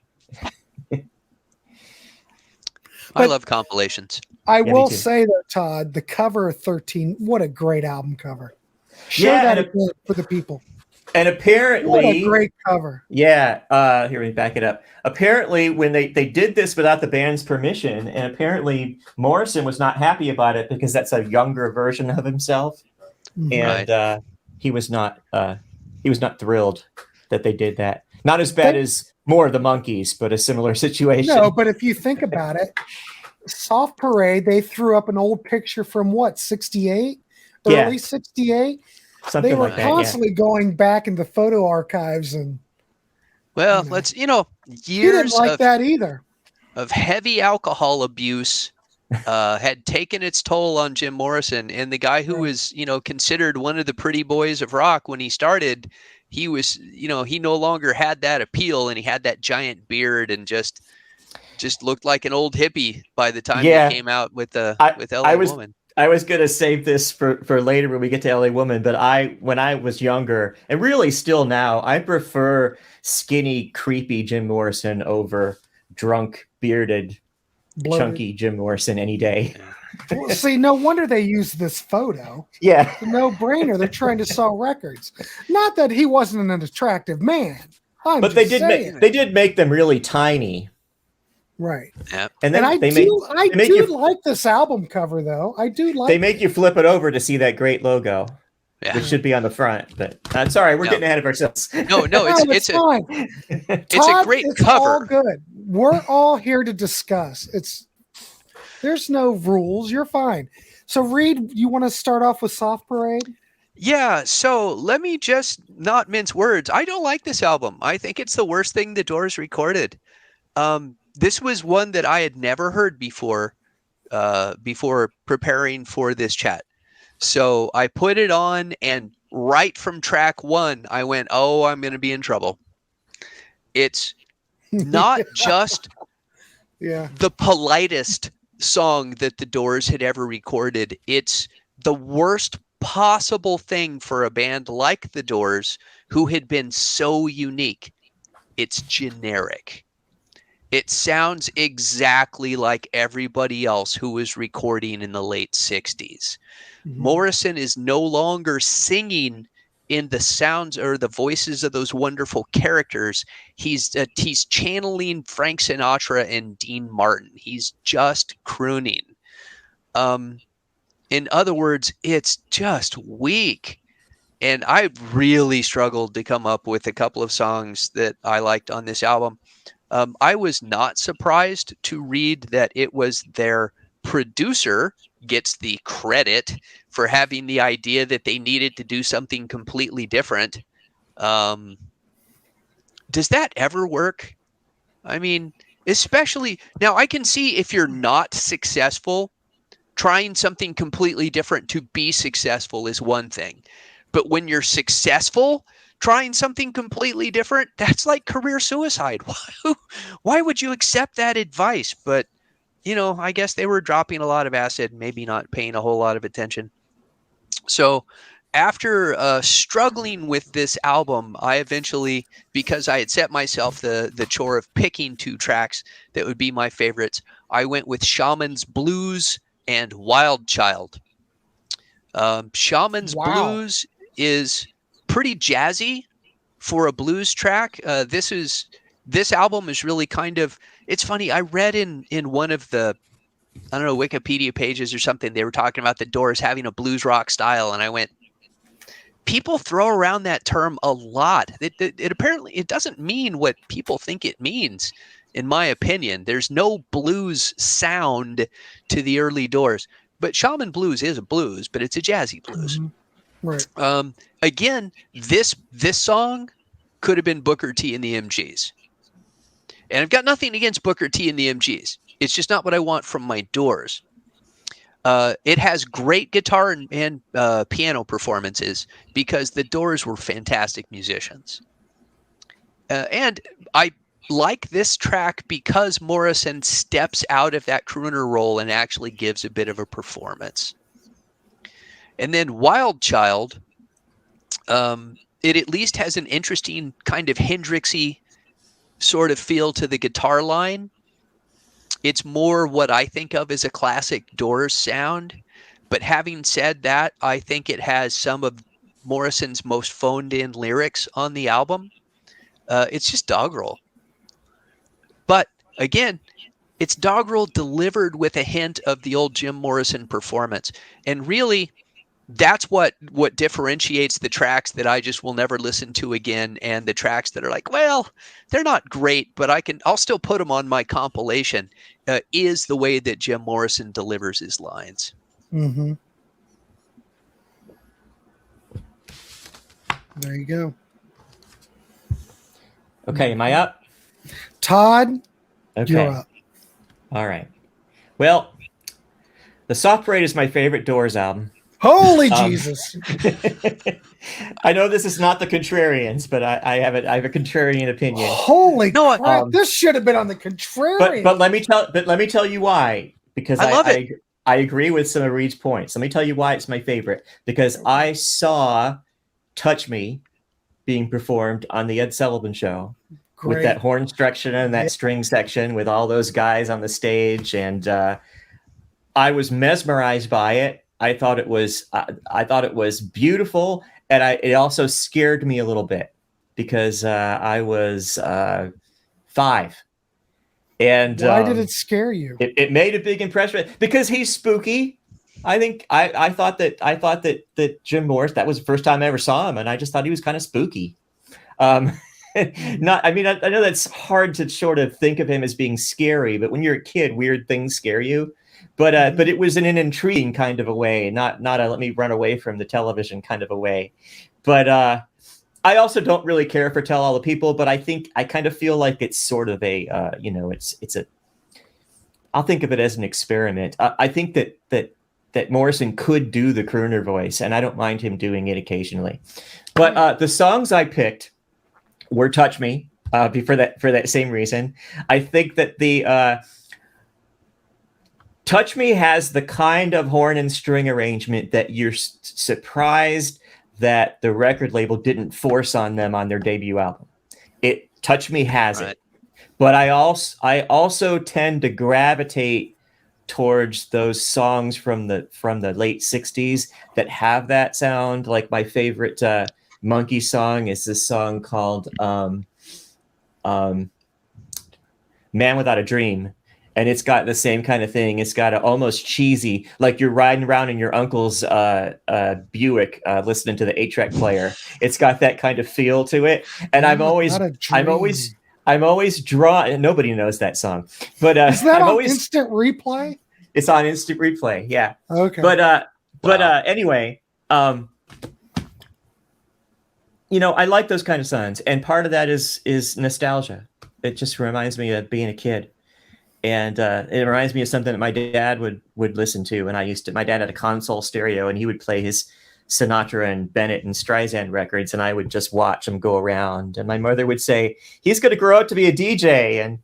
I love compilations. I will say though, Todd, the cover of 13, what a great album cover. Show that again for the people. And apparently, what a great cover. Yeah. Here, let me back it up. Apparently, when they did this without the band's permission, and apparently Morrison was not happy about it because that's a younger version of himself, and he was not thrilled that they did that. Not as bad as More of the Monkees, but a similar situation. No, but if you think about it, Soft Parade, they threw up an old picture from what, 68? Early 68? Something they were like that, constantly going back in the photo archives and let's years didn't like that either. Of heavy alcohol abuse had taken its toll on Jim Morrison, and the guy who was, considered one of the pretty boys of rock when he started, he was, he no longer had that appeal, and he had that giant beard and just looked like an old hippie by the time he came out with I LA was Woman. I was gonna save this for later when we get to LA Woman, but when I was younger, and really still now, I prefer skinny, creepy Jim Morrison over drunk, bearded, Bloated. chunky Jim Morrison any day. Well, see, no wonder they used this photo. Yeah. It's a no-brainer. They're trying to sell records. Not that he wasn't an attractive man. But they did make them really tiny. Right. Yeah. And then I do like this album cover, though. I do like. They make you flip it over to see that great logo, which should be on the front. But sorry, we're getting ahead of ourselves. No, it's fine. It's Todd, a great it's cover. All good. We're all here to discuss. There's no rules. You're fine. So, Reed, you want to start off with Soft Parade? Yeah, so let me just not mince words. I don't like this album. I think it's the worst thing the Doors recorded. This was one that I had never heard before preparing for this chat. So I put it on, and right from track one, I went, oh, I'm going to be in trouble. It's not just the politest song that the Doors had ever recorded. It's the worst possible thing for a band like the Doors, who had been so unique. It's generic. It sounds exactly like everybody else who was recording in the late 60s. Mm-hmm. Morrison is no longer singing in the sounds or the voices of those wonderful characters. He's channeling Frank Sinatra and Dean Martin. He's just crooning. In other words, it's just weak. And I really struggled to come up with a couple of songs that I liked on this album. I was not surprised to read that it was their producer gets the credit for having the idea that they needed to do something completely different. Does that ever work? I mean, especially now, I can see if you're not successful, trying something completely different to be successful is one thing. But when you're successful, trying something completely different, that's like career suicide. Why would you accept that advice? But, I guess they were dropping a lot of acid, maybe not paying a whole lot of attention. So after struggling with this album, I eventually, because I had set myself the chore of picking two tracks that would be my favorites, I went with Shaman's Blues and Wild Child. Shaman's Blues is pretty jazzy for a blues track. This album is really kind of, it's funny. I read in one of the, I don't know, Wikipedia pages or something, they were talking about the Doors having a blues rock style. And I went, people throw around that term a lot. It apparently, it doesn't mean what people think it means. In my opinion, there's no blues sound to the early Doors, but Shaman Blues is a blues, but it's a jazzy blues. Mm-hmm. Right. Again, this song could have been Booker T and the MGs. And I've got nothing against Booker T and the MGs. It's just not what I want from my Doors. It has great guitar and piano performances because the Doors were fantastic musicians. And I like this track because Morrison steps out of that crooner role and actually gives a bit of a performance. And then Wild Child, it at least has an interesting kind of Hendrixy sort of feel to the guitar line. It's more what I think of as a classic Doors sound. But having said that, I think it has some of Morrison's most phoned in lyrics on the album. It's just doggerel. But again, it's doggerel delivered with a hint of the old Jim Morrison performance. And really, that's what differentiates the tracks that I just will never listen to again, and the tracks that are like, well, they're not great, but I'll still put them on my compilation, is the way that Jim Morrison delivers his lines. Mm-hmm. There you go. Okay, am I up? Todd, okay. You're up. All right. Well, The Soft Parade is my favorite Doors album. Holy Jesus! I know this is not the Contrarians, but I have a contrarian opinion. Holy No, crap! This should have been on the Contrarians. But let me tell you why. Because I love it. I agree with some of Reed's points. Let me tell you why it's my favorite. Because I saw "Touch Me" being performed on the Ed Sullivan Show. Great. With that horn section and that string section with all those guys on the stage, and I was mesmerized by it. I thought it was beautiful, and it also scared me a little bit because I was 5. And why did it scare you? It made a big impression because he's spooky. I think I thought that Jim Morrison, that was the first time I ever saw him, and I just thought he was kind of spooky. I know that's hard to sort of think of him as being scary, but when you're a kid, weird things scare you. But it was in an intriguing kind of a way, not a let me run away from the television kind of a way. But I also don't really care for Tell All the People, but I kind of feel like it's sort of a I'll think of it as an experiment. I think that Morrison could do the crooner voice, and I don't mind him doing it occasionally. But the songs I picked were "Touch Me" for that same reason. I think that the "Touch Me" has the kind of horn and string arrangement that you're surprised that the record label didn't force on them on their debut album. "Touch Me" has it, but I also tend to gravitate towards those songs from the late '60s that have that sound. Like my favorite Monkey song is this song called "Man Without a Dream." And it's got the same kind of thing. It's got an almost cheesy, like you're riding around in your uncle's Buick, listening to the 8-track player. It's got that kind of feel to it. And I'm always drawn. Nobody knows that song, but is that on Instant Replay? It's on Instant Replay, yeah. Okay. But anyway, I like those kind of songs, and part of that is nostalgia. It just reminds me of being a kid. And it reminds me of something that my dad would listen to. And my dad had a console stereo, and he would play his Sinatra and Bennett and Streisand records, and I would just watch him go around. And my mother would say, he's going to grow up to be a DJ. And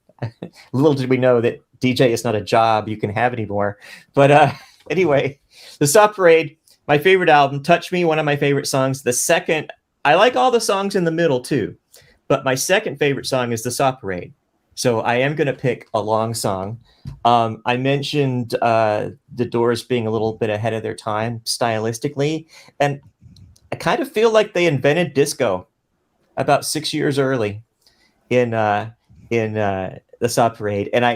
little did we know that DJ is not a job you can have anymore. But anyway, the Soft Parade, my favorite album. "Touch Me," one of my favorite songs. The second, I like all the songs in the middle too, but my second favorite song is the Soft Parade. So I am going to pick a long song. I mentioned the Doors being a little bit ahead of their time stylistically, and I kind of feel like they invented disco about 6 years early in the Soft Parade. And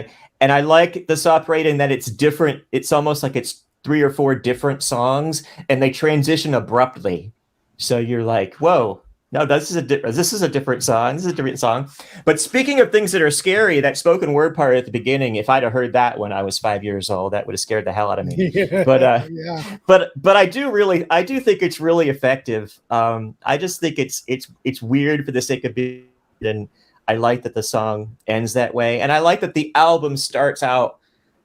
I like the Soft Parade in that it's different. It's almost like it's 3 or 4 different songs, and they transition abruptly. So you're like, whoa. No, this is a different song. This is a different song. But speaking of things that are scary, that spoken word part at the beginning, if I'd have heard that when I was 5 years old, that would have scared the hell out of me. Yeah, But I do think it's really effective. I just think it's weird for the sake of being, and I like that the song ends that way. And I like that the album starts out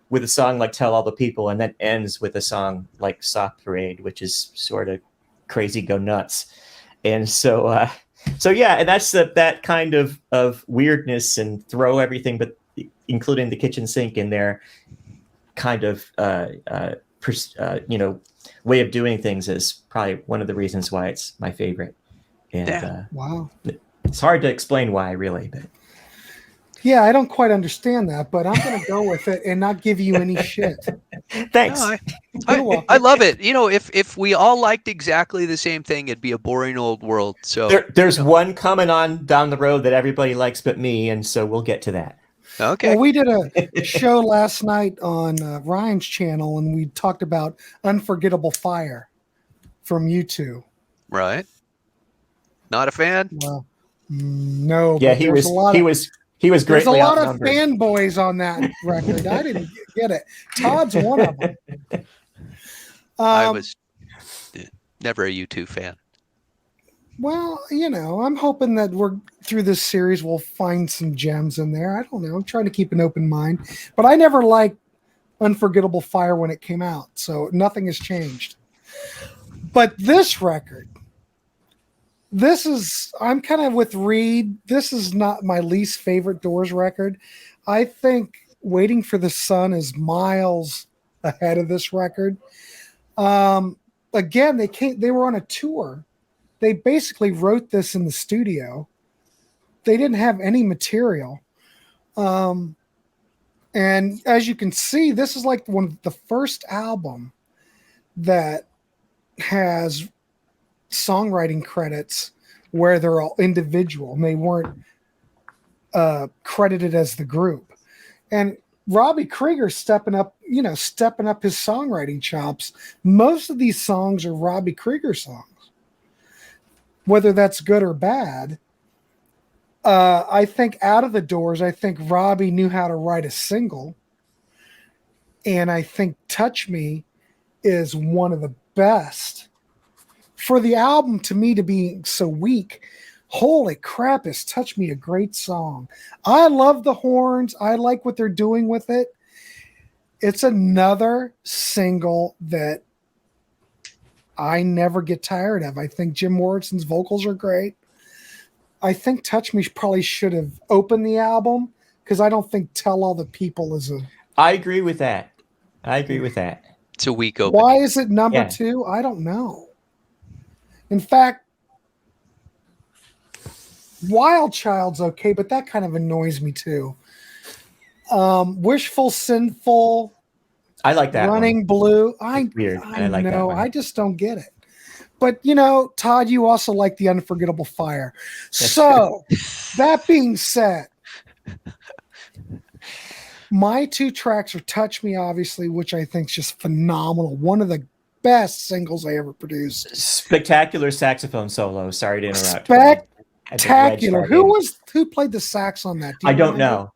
with a song like "Tell All the People" and then ends with a song like "Soft Parade," which is sort of crazy go nuts. And so yeah, and that's that kind of weirdness and throw everything, but including the kitchen sink in there, kind of way of doing things is probably one of the reasons why it's my favorite. And wow, it's hard to explain why, really, but yeah, I don't quite understand that, but I'm going to go with it and not give you any shit. Thanks. No, I love it. If we all liked exactly the same thing, it'd be a boring old world. So there's one coming on down the road that everybody likes but me, and so we'll get to that. Okay. Well, we did a show last night on Ryan's channel, and we talked about "Unforgettable Fire" from U2. Right. Not a fan? Well, no. Yeah, he was There's a greatly lot of outnumbered. fanboys on that record. I didn't get it. Todd's one of them. I was never a U2 fan. Well, I'm hoping that we're through this series, we'll find some gems in there. I don't know. I'm trying to keep an open mind, but I never liked Unforgettable Fire when it came out, so nothing has changed. But this record, I'm kind of with Reed. This is not my least favorite Doors record. I think Waiting for the Sun is miles ahead of this record. Again, they were on a tour. They basically wrote this in the studio. They didn't have any material. And as you can see, this is like one of the first album that has songwriting credits where they're all individual and they weren't credited as the group. And Robbie Krieger stepping up his songwriting chops. Most of these songs are Robbie Krieger songs. Whether that's good or bad, I think Out of the Doors, I think Robbie knew how to write a single. And I think Touch Me is one of the best. For the album to me to be so weak, holy crap, is Touch Me a great song. I love the horns. I like what they're doing with it. It's another single that I never get tired of. I think Jim Morrison's vocals are great. I think Touch Me probably should have opened the album because I don't think Tell All the People is a... I agree with that. It's a weak opening. Why is it number 2? I don't know. In fact, Wild Child's okay, but that kind of annoys me too. Wishful Sinful. I like that Running one. Blue. Weird. I like know. that one. I just don't get it. But, Todd, you also like the Unforgettable Fire. That being said, my 2 tracks are Touch Me, obviously, which I think is just phenomenal. One of the best singles I ever produced. Spectacular saxophone solo. Sorry to interrupt. Spectacular. Who played the sax on that? I don't know,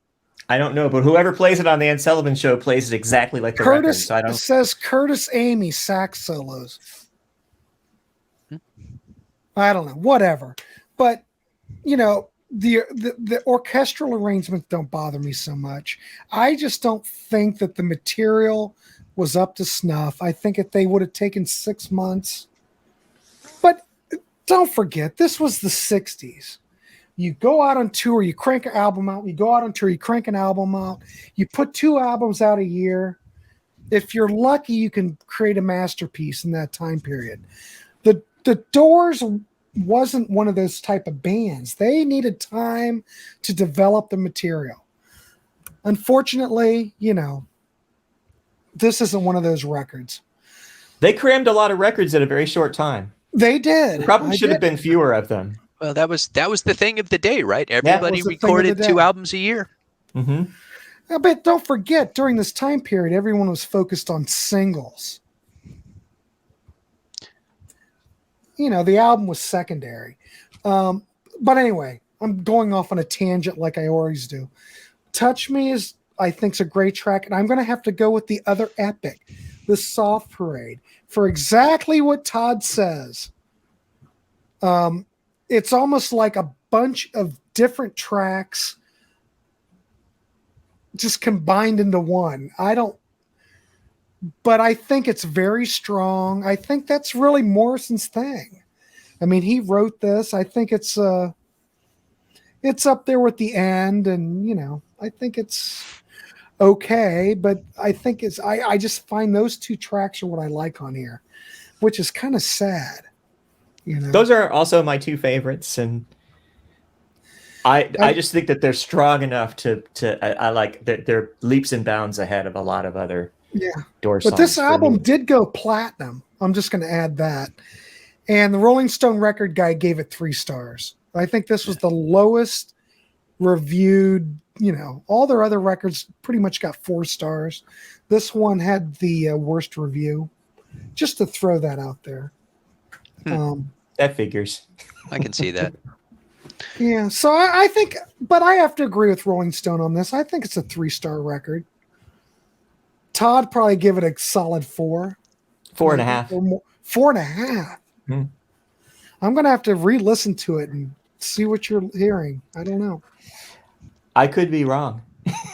but whoever plays it on the Ed Sullivan Show plays it exactly like the record. So It says Curtis Amy sax solos. I don't know, whatever. But the orchestral arrangements don't bother me so much. I just don't think that the material was up to snuff. I think if they would have taken 6 months, but don't forget, this was the 60s. You go out on tour, you crank an album out. You go out on tour, you crank an album out. You put 2 albums out a year. If you're lucky, you can create a masterpiece in that time period. The Doors wasn't one of those type of bands. They needed time to develop the material. Unfortunately, this isn't one of those records. They crammed a lot of records in a very short time. They did. There probably should have been fewer of them. Well, that was the thing of the day, right? Everybody recorded 2 albums a year. Mm-hmm. But don't forget, during this time period, everyone was focused on singles. The album was secondary. But anyway, I'm going off on a tangent like I always do. Touch Me is, I think, is a great track, and I'm going to have to go with the other epic, The Soft Parade, for exactly what Todd says. It's almost like a bunch of different tracks just combined into one. But I think it's very strong. I think that's really Morrison's thing. I mean, he wrote this. I think it's up there with The End, and I think it's okay. But I think I just find those 2 tracks are what I like on here, which is kind of sad. Those are also my 2 favorites, and I just think that they're strong enough to I like that they're leaps and bounds ahead of a lot of other Doors songs. But this album did go platinum. I'm just going to add that. And the Rolling Stone record guy gave it 3 stars. I think this was the lowest reviewed. All their other records pretty much got 4 stars. This one had the worst review. Just to throw that out there. That figures. I can see that. Yeah, so I think, but I have to agree with Rolling Stone on this. I think it's a 3-star record. Todd probably give it a solid 4. 4.5. 4.5. I'm going to have to re-listen to it and see what you're hearing. I don't know. I could be wrong.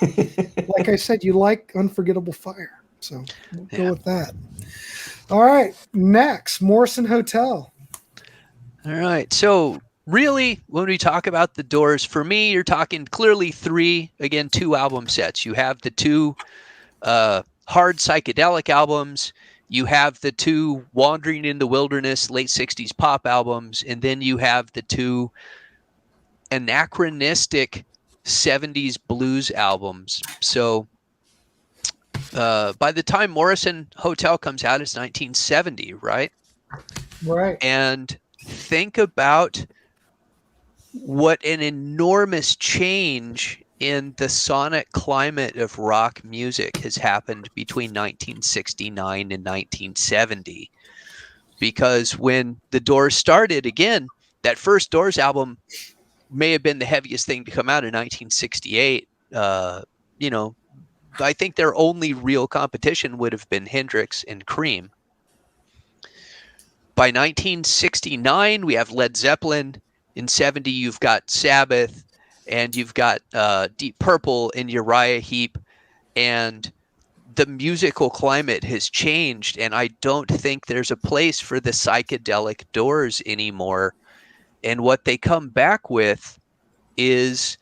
Like I said, you like Unforgettable Fire. So we'll Yeah. go with that. All right. Next, Morrison Hotel. All right. So really, when we talk about the Doors, for me, you're talking clearly two album sets. You have the two hard psychedelic albums. You have the two Wandering in the Wilderness late 60s pop albums. And then you have the two anachronistic 70s blues albums. So by the time Morrison Hotel comes out, it's 1970, right? Right. And think about what an enormous change in the sonic climate of rock music has happened between 1969 and 1970. Because when the Doors started, again, that first Doors album may have been the heaviest thing to come out in 1968. I think their only real competition would have been Hendrix and Cream. By 1969, we have Led Zeppelin. In 70, you've got Sabbath, and you've got Deep Purple and Uriah Heep, and the musical climate has changed, and I don't think there's a place for the psychedelic Doors anymore. And what they come back with is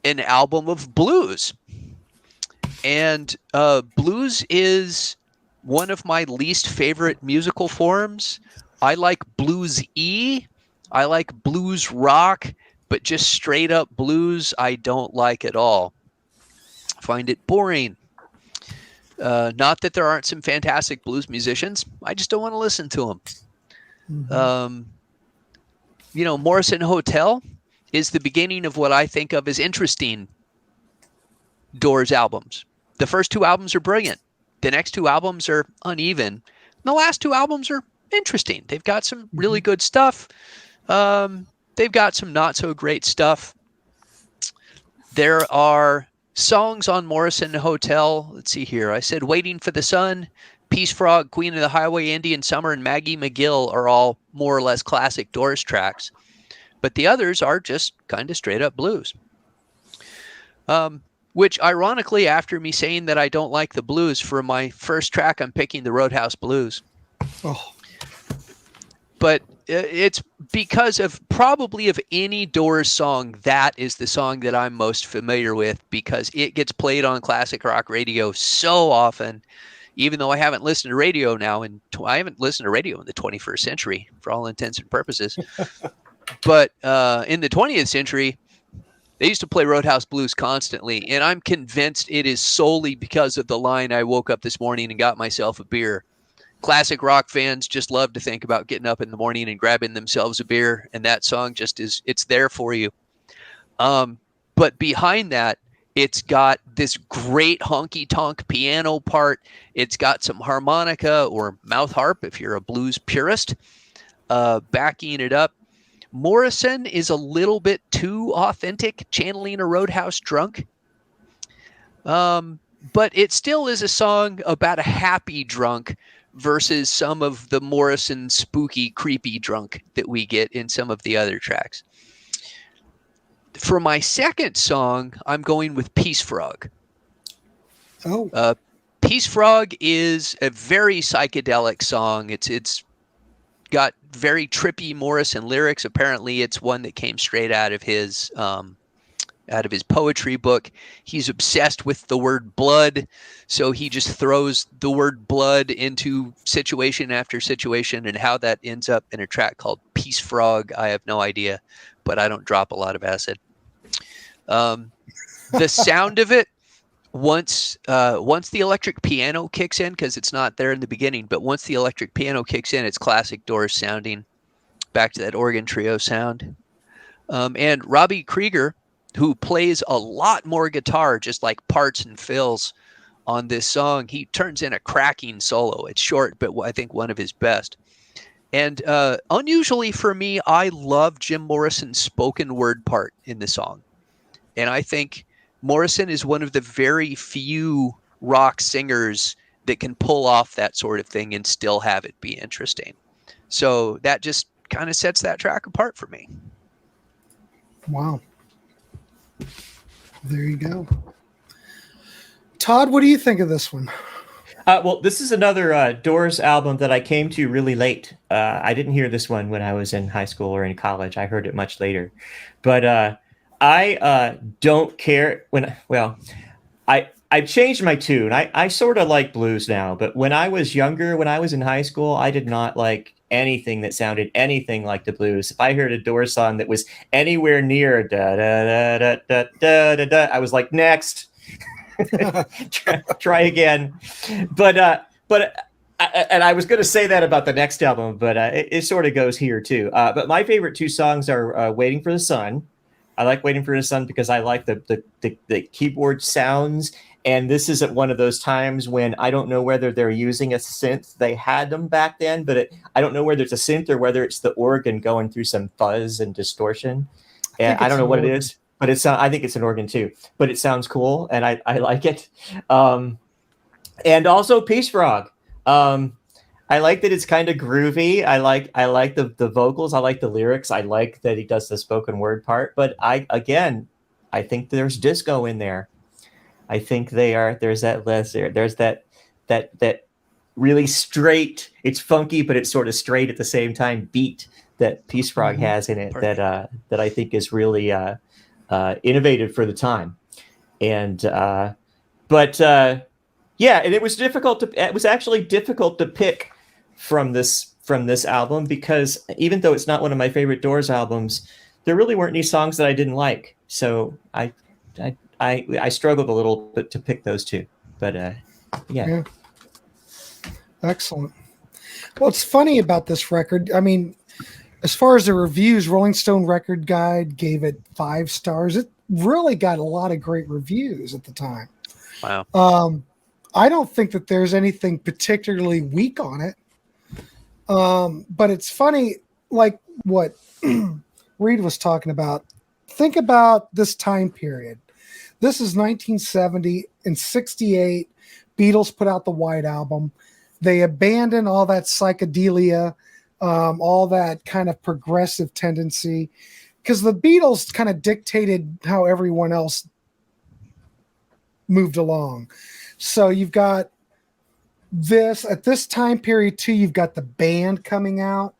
an album of blues. And blues is one of my least favorite musical forms. I like blues-y. I like blues rock, but just straight up blues, I don't like at all. I find it boring. Not that there aren't some fantastic blues musicians. I just don't want to listen to them. Mm-hmm. Morrison Hotel is the beginning of what I think of as interesting Doors albums. The first two albums are brilliant. The next two albums are uneven. The last two albums are interesting. They've got some really good stuff. They've got some not so great stuff. There are songs on Morrison Hotel. Let's see here. I said Waiting for the Sun, Peace Frog, Queen of the Highway, Indian Summer, and Maggie McGill are all more or less classic Doors tracks. But the others are just kind of straight up blues. Which, ironically, after me saying that I don't like the blues, for my first track, I'm picking the Roadhouse Blues. Oh. But it's because of probably of any Doors song, that is the song that I'm most familiar with because it gets played on classic rock radio so often, even though I haven't listened to radio now, and I haven't listened to radio in the 21st century for all intents and purposes. But in the 20th century, they used to play Roadhouse Blues constantly, and I'm convinced it is solely because of the line, I woke up this morning and got myself a beer. Classic rock fans just love to think about getting up in the morning and grabbing themselves a beer, and that song just is, it's there for you. But behind that, it's got this great honky-tonk piano part. It's got some harmonica or mouth harp, if you're a blues purist, backing it up. Morrison is a little bit too authentic, channeling a Roadhouse drunk. But it still is a song about a happy drunk versus some of the Morrison spooky, creepy drunk that we get in some of the other tracks. For my second song, I'm going with Peace Frog. Oh. Peace Frog is a very psychedelic song. It's got very trippy Morrison lyrics. Apparently, it's one that came straight out of his poetry book. He's obsessed with the word blood, so he just throws the word blood into situation after situation, and how that ends up in a track called Peace Frog, I have no idea, but I don't drop a lot of acid. The sound of it, once the electric piano kicks in, because it's not there in the beginning, but once the electric piano kicks in, it's classic Doors sounding, back to that organ trio sound. And Robbie Krieger, who plays a lot more guitar, just like parts and fills on this song, he turns in a cracking solo. It's short, but I think one of his best. And unusually for me, I love Jim Morrison's spoken word part in the song. And I think Morrison is one of the very few rock singers that can pull off that sort of thing and still have it be interesting. So that just kind of sets that track apart for me. Wow. There you go. Todd, what do you think of this one? Well, this is another Doors album that I came to really late. I didn't hear this one when I was in high school or in college. I heard it much later. But I don't care when, well, I've changed my tune. I sort of like blues now, but when I was younger, when I was in high school, I did not like anything that sounded anything like the blues. If I heard a Doors song that was anywhere near da da da da da da da, I was like, next. try again. But and I was going to say that about the next album, but it sort of goes here too. But my favorite two songs are "Waiting for the Sun." I like "Waiting for the Sun" because I like the keyboard sounds. And this isn't one of those times when I don't know whether they're using a synth. They had them back then, but I don't know whether it's a synth or whether it's the organ going through some fuzz and distortion. And I don't know what it is. But I think it's an organ too. But it sounds cool, and I like it. And also Peace Frog. I like that it's kind of groovy. I like the vocals. I like the lyrics. I like that he does the spoken word part. But I think there's disco in there. I think there's that really straight. It's funky, but it's sort of straight at the same time beat that Peace Frog has in it. That I think is really innovative for the time. And yeah, and it was actually difficult to pick from this album, because even though it's not one of my favorite Doors albums, there really weren't any songs that I didn't like. So I struggled a little bit to pick those two. But yeah. Excellent. Well, it's funny about this record. I mean, as far as the reviews, Rolling Stone Record Guide gave it 5 stars. It really got a lot of great reviews at the time. Wow. I don't think that there's anything particularly weak on it. But it's funny, like what Reed was talking about. Think about this time period. This is 1970. In 68, Beatles put out the White Album. They abandoned all that psychedelia, all that kind of progressive tendency, because the Beatles kind of dictated how everyone else moved along. So you've got this at this time period too. You've got the band coming out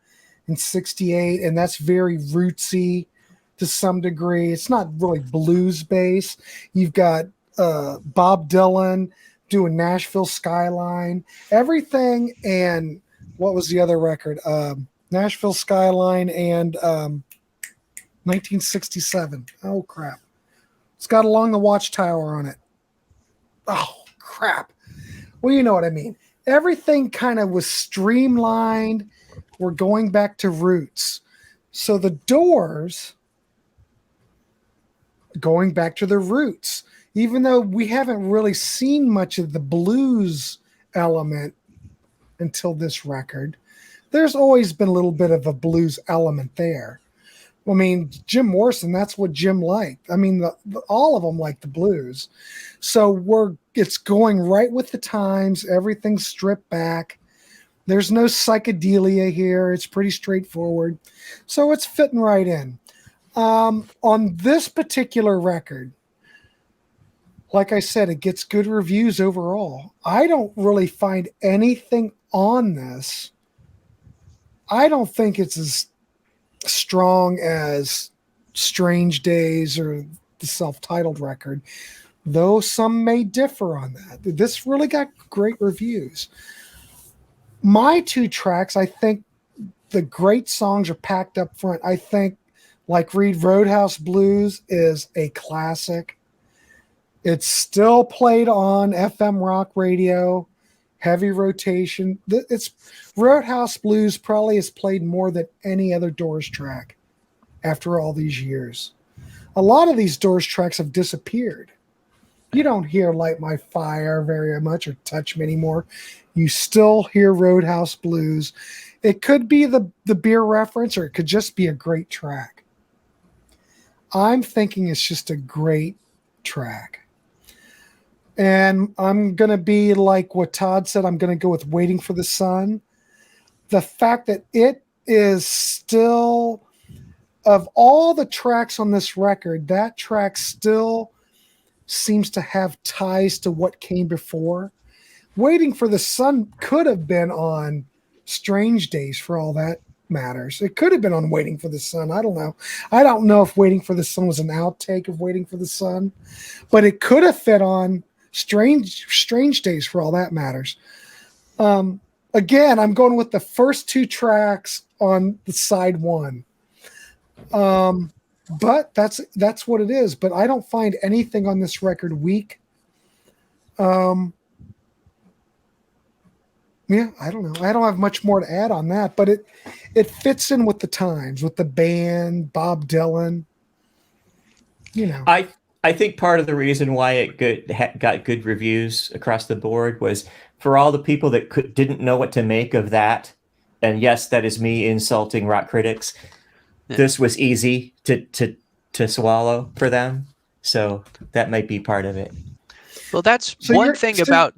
in 68, and that's very rootsy to some degree. It's not really blues based. You've got Bob Dylan doing Nashville Skyline, everything. And what was the other record? Nashville Skyline and 1967. Oh crap. It's got Along the Watchtower on it. Oh crap. Well, you know what I mean. Everything kind of was streamlined. We're going back to roots. So the Doors, going back to their roots, even though we haven't really seen much of the blues element until this record, there's always been a little bit of a blues element there. I mean, Jim Morrison, that's what Jim liked. I mean, all of them like the blues. So it's going right with the times. Everything's stripped back. There's no psychedelia here. It's pretty straightforward. So it's fitting right in. On this particular record, like I said, it gets good reviews overall. I don't really find anything on this. I don't think it's as strong as Strange Days or the self-titled record, though some may differ on that. This really got great reviews. My 2 tracks, I think the great songs are packed up front. I think, like Reed, Roadhouse Blues is a classic. It's still played on FM rock radio, heavy rotation. It's Roadhouse Blues probably has played more than any other Doors track after all these years. A lot of these Doors tracks have disappeared. You don't hear Light My Fire very much or Touch Me anymore. You still hear Roadhouse Blues. It could be the beer reference, or it could just be a great track. I'm thinking it's just a great track. And I'm going to be like what Todd said. I'm going to go with Waiting for the Sun. The fact that it is still, of all the tracks on this record, that track still seems to have ties to what came before. Waiting for the Sun could have been on Strange Days for all that matters. It could have been on Waiting for the Sun. I don't know. I don't know if Waiting for the Sun was an outtake of Waiting for the Sun, but it could have fit on Strange Days for all that matters. Again, I'm going with the first two tracks on the side one. But that's what it is. But I don't find anything on this record weak. Yeah, I don't know. I don't have much more to add on that, but it fits in with the times, with the band, Bob Dylan. You know, I think part of the reason why it got good reviews across the board was for all the people that didn't know what to make of that. And yes, that is me insulting rock critics. Yeah. This was easy to swallow for them, so that might be part of it. Well, that's one thing about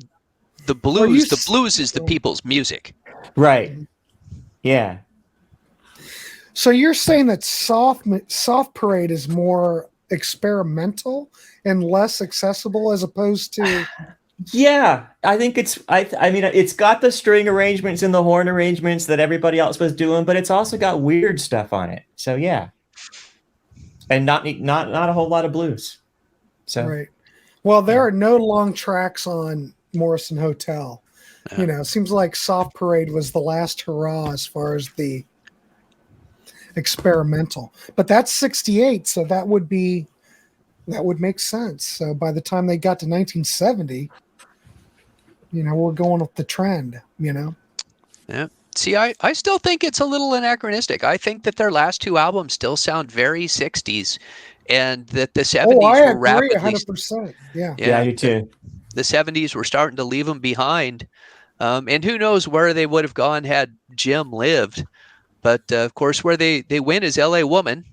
the blues. The blues is the people's music, right? Yeah. So you're saying that Soft Parade is more experimental and less accessible as opposed to. Yeah, I think I mean, it's got the string arrangements and the horn arrangements that everybody else was doing, but it's also got weird stuff on it. So yeah, and not a whole lot of blues. So right. Well, there are no long tracks on Morrison Hotel. Yeah. You know, it seems like Soft Parade was the last hurrah as far as the experimental. But that's 68, so that would make sense. So by the time they got to 1970, you know, we're going with the trend, you know? Yeah. See, I still think it's a little anachronistic. I think that their last two albums still sound very 60s, and that the 70s were rapidly... 100%. Yeah, I do too. The 70s were starting to leave them behind. And who knows where they would have gone had Jim lived. But, of course, where they win is L.A. Woman.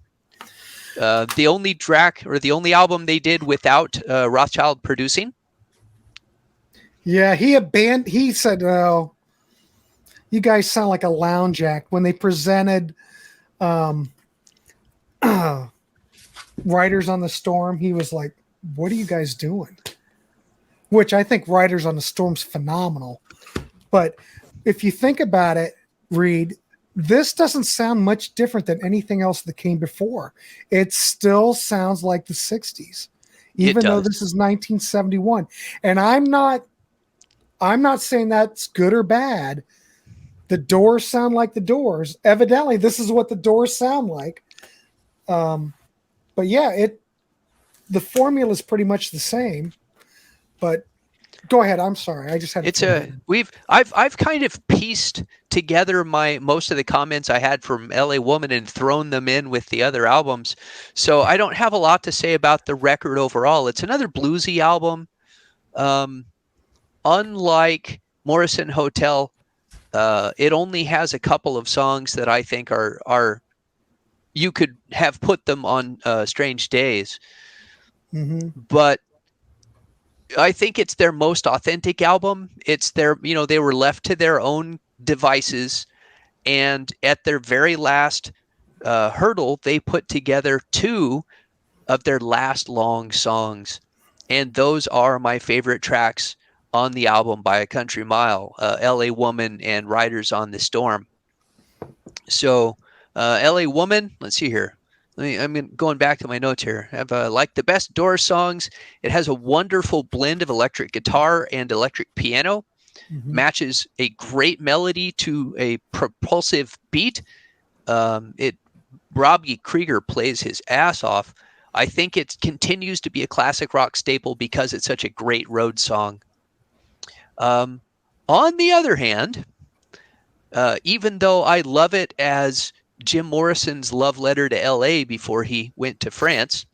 The only track or the only album they did without Rothschild producing. Yeah, he said, "Oh, you guys sound like a lounge act." When they presented Riders on the Storm, he was like, "What are you guys doing?" Which I think Riders on the Storm's phenomenal. But if you think about it, Reed, this doesn't sound much different than anything else that came before. It still sounds like the 60s, even though this is 1971. And I'm not saying that's good or bad. The Doors sound like the Doors. Evidently, this is what the Doors sound like. But yeah, the formula is pretty much the same. But go ahead. I'm sorry. I just had. I've kind of pieced together most of the comments I had from L.A. Woman and thrown them in with the other albums. So I don't have a lot to say about the record overall. It's another bluesy album. Unlike Morrison Hotel, it only has a couple of songs that I think are you could have put them on Strange Days. Mm-hmm. But I think it's their most authentic album. It's they were left to their own devices, and at their very last hurdle, they put together two of their last long songs, and those are my favorite tracks on the album by a country mile, L.A. Woman and Riders on the Storm. So L.A. Woman, let's see here. I'm going back to my notes here. I have like the best Doors songs. It has a wonderful blend of electric guitar and electric piano. Mm-hmm. Matches a great melody to a propulsive beat. Robbie Krieger plays his ass off. I think it continues to be a classic rock staple because it's such a great road song. On the other hand, even though I love it as Jim Morrison's love letter to L.A. before he went to France,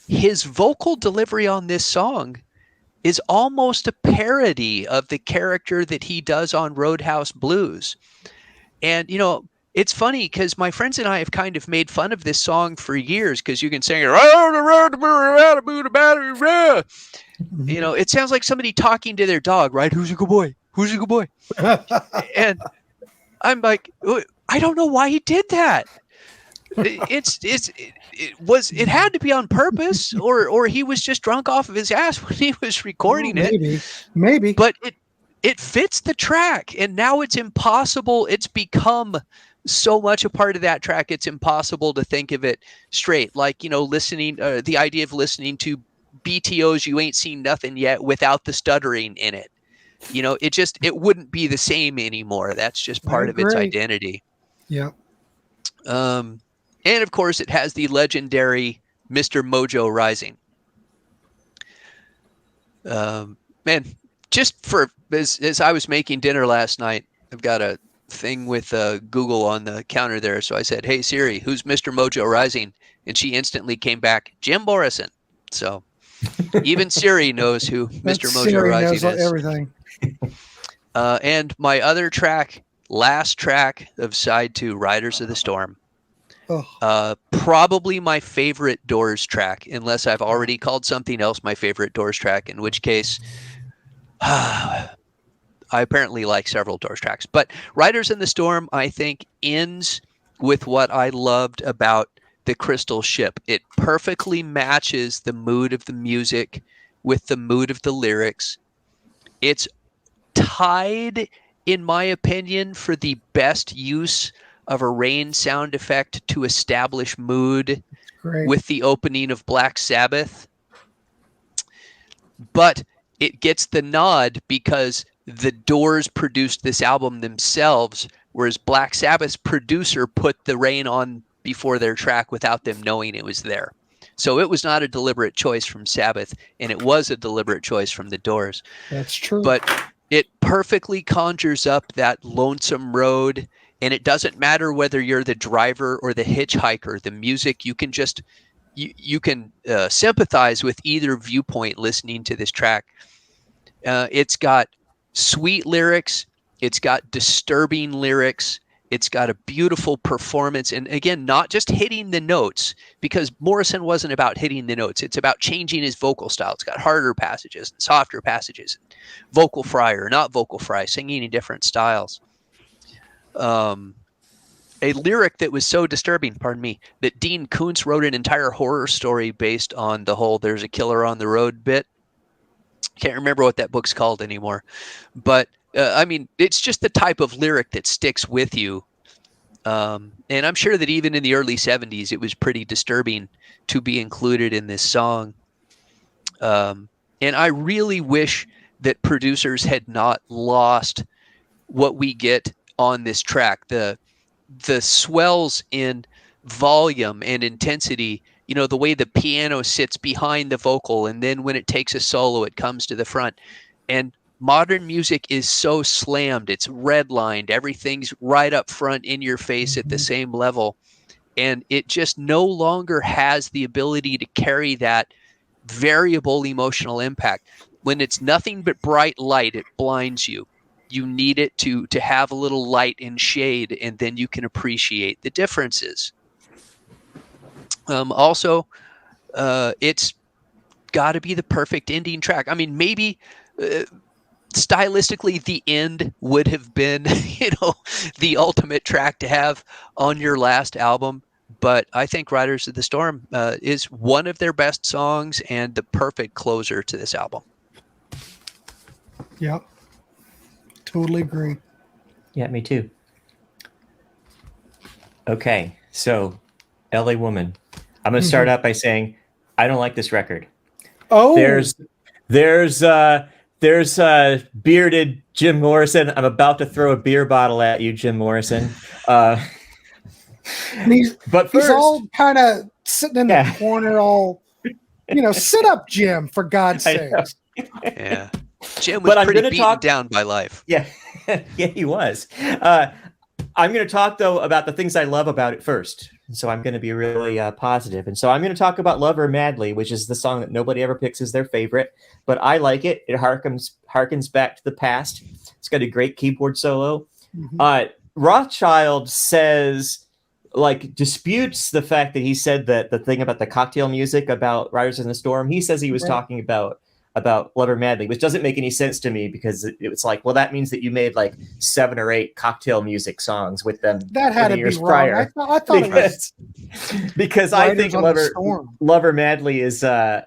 his vocal delivery on this song is almost a parody of the character that he does on Roadhouse Blues. And, it's funny because my friends and I have kind of made fun of this song for years because you can sing it. It sounds like somebody talking to their dog, right? Who's a good boy? Who's a good boy? And I'm like, I don't know why he did that. It had to be on purpose, or he was just drunk off of his ass when he was recording it. Maybe. But it fits the track, and now it's impossible. It's become so much a part of that track. It's impossible to think of it straight. Like, listening, the idea of listening to BTO's "You Ain't Seen Nothing Yet" without the stuttering in it. It wouldn't be the same anymore. That's just part of its identity. Yeah. And of course, it has the legendary Mr. Mojo Rising. Man, just for as I was making dinner last night, I've got a thing with Google on the counter there. So I said, "Hey Siri, who's Mr. Mojo Rising?" And she instantly came back, Jim Morrison. So even Siri knows who Mr. Mojo Siri Rising knows is. Everything. And my other track, last track of side 2, Riders of the Storm. Probably my favorite Doors track, unless I've already called something else my favorite Doors track, in which case I apparently like several Doors tracks. But Riders in the Storm, I think, ends with what I loved about the Crystal Ship. It perfectly matches the mood of the music with the mood of the lyrics. It's tied, in my opinion, for the best use of a rain sound effect to establish mood with the opening of Black Sabbath. But it gets the nod because the Doors produced this album themselves, whereas Black Sabbath's producer put the rain on before their track without them knowing it was there. So it was not a deliberate choice from Sabbath, and it was a deliberate choice from the Doors. That's true. But it perfectly conjures up that lonesome road, and it doesn't matter whether you're the driver or the hitchhiker. The music, you can just you can sympathize with either viewpoint listening to this track. It's got sweet lyrics, it's got disturbing lyrics, it's got a beautiful performance, and again, not just hitting the notes, because Morrison wasn't about hitting the notes. It's about changing his vocal style. It's got harder passages and softer passages, vocal fry or not vocal fry, singing in different styles. A lyric that was so disturbing, that Dean Koontz wrote an entire horror story based on the whole "there's a killer on the road" bit. Can't remember what that book's called anymore, but it's just the type of lyric that sticks with you. And I'm sure that even in the early 70s, it was pretty disturbing to be included in this song. And I really wish that producers had not lost what we get on this track. The swells in volume and intensity, the way the piano sits behind the vocal, and then when it takes a solo, it comes to the front. And modern music is so slammed. It's redlined. Everything's right up front in your face at the same level. And it just no longer has the ability to carry that variable emotional impact. When it's nothing but bright light, it blinds you. You need it to have a little light and shade, and then you can appreciate the differences. Also, it's got to be the perfect ending track. I mean, maybe stylistically, the end would have been, the ultimate track to have on your last album. But I think Riders of the Storm is one of their best songs and the perfect closer to this album. Yep. Totally agree. Yeah, me too. Okay, so LA Woman. I'm going to start out by saying I don't like this record. Oh, there's bearded Jim Morrison. I'm about to throw a beer bottle at you, Jim Morrison. he's all kind of sitting in Yeah. the corner, all sit up, Jim, for God's sakes. Yeah, Jim was pretty beaten down by life. Yeah, yeah, he was. I'm going to talk, though, about the things I love about it first. So I'm going to be really positive. And so I'm going to talk about Love Her Madly, which is the song that nobody ever picks as their favorite. But I like it. It harkens back to the past. It's got a great keyboard solo. Rothschild disputes the fact that he said that the thing about the cocktail music about Riders in the Storm. He says he was talking about about Lover Madly, which doesn't make any sense to me because it's like, well, that means that you made like 7 or 8 cocktail music songs with them That had the to be years wrong. prior. I thought it was Because I Riders think on the Storm. Lover Madly is well,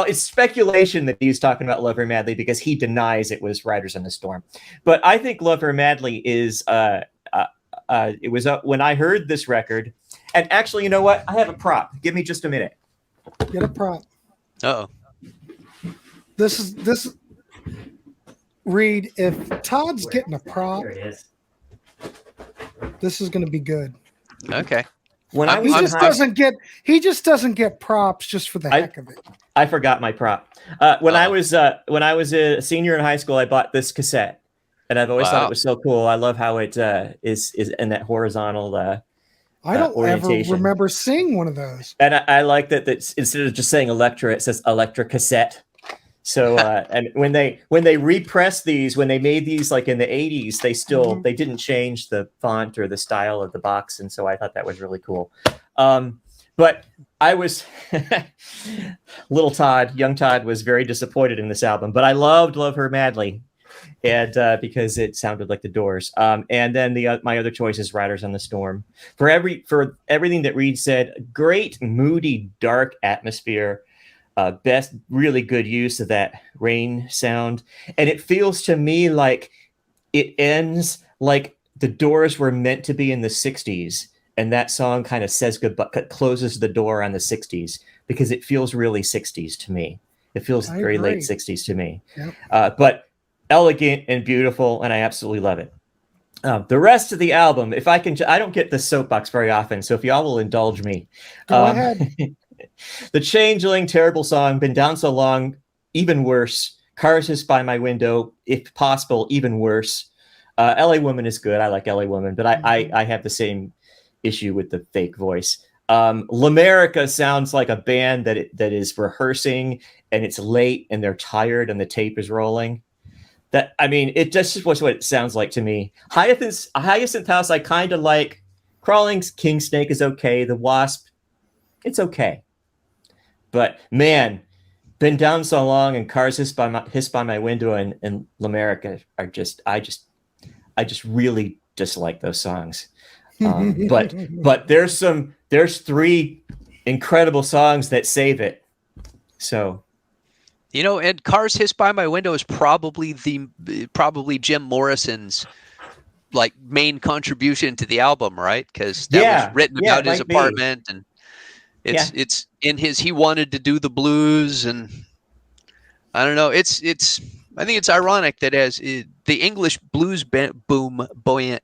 it's speculation that he's talking about Lover Madly because he denies it was Riders on the Storm. But I think Lover Madly is it was when I heard this record. And actually, you know what? I have a prop. Give me just a minute. Get a prop. Uh-oh. This Reed, if Todd's getting a prop, Here it is. this is going to be good. Okay. When I'm- I was He in just high doesn't get props just for the heck of it. I forgot my prop. When I was a senior in high school, I bought this cassette, and I've always thought it was so cool. I love how it is in that horizontal. I don't ever orientation. remember seeing one of those. And I like that instead of just saying Electra, it says Electra cassette. So and when they repressed these, when they made these like in the 80s, they still they didn't change the font or the style of the box, and so I thought that was really cool. But I was young Todd was very disappointed in this album, but I Love Her Madly, and because it sounded like the Doors. And then my other choice is Riders on the Storm. For everything that Reed said, great moody dark atmosphere. Best really good use of that rain sound, and it feels to me like it ends like the Doors were meant to be in the 60s, and that song kind of says goodbye, closes the door on the 60s, because it feels really 60s to me. It feels very late 60s to me. Yep. But elegant and beautiful, and I absolutely love it. The rest of the album, if I can, I don't get the soapbox very often, so if y'all will indulge me. Go ahead. The Changeling, terrible song. Been Down So Long, even worse. Cars Hiss By My Window, if possible, even worse. LA Woman is good. I like LA Woman, but I have the same issue with the fake voice. L'America sounds like a band that is rehearsing, and it's late and they're tired and the tape is rolling. It just was what it sounds like to me. Hyacinth House, I kind of like. Crawling King Snake is okay. The Wasp, it's okay. But man, Been Down So Long and Cars Hiss By My Window and L'America are I just really dislike those songs. But there's 3 incredible songs that save it. So, And Cars Hiss By My Window is probably Jim Morrison's like main contribution to the album, right? Because that was written about his apartment, and it's in his. He wanted to do the blues, and I don't know. I think it's ironic that as the English blues boom buoyant.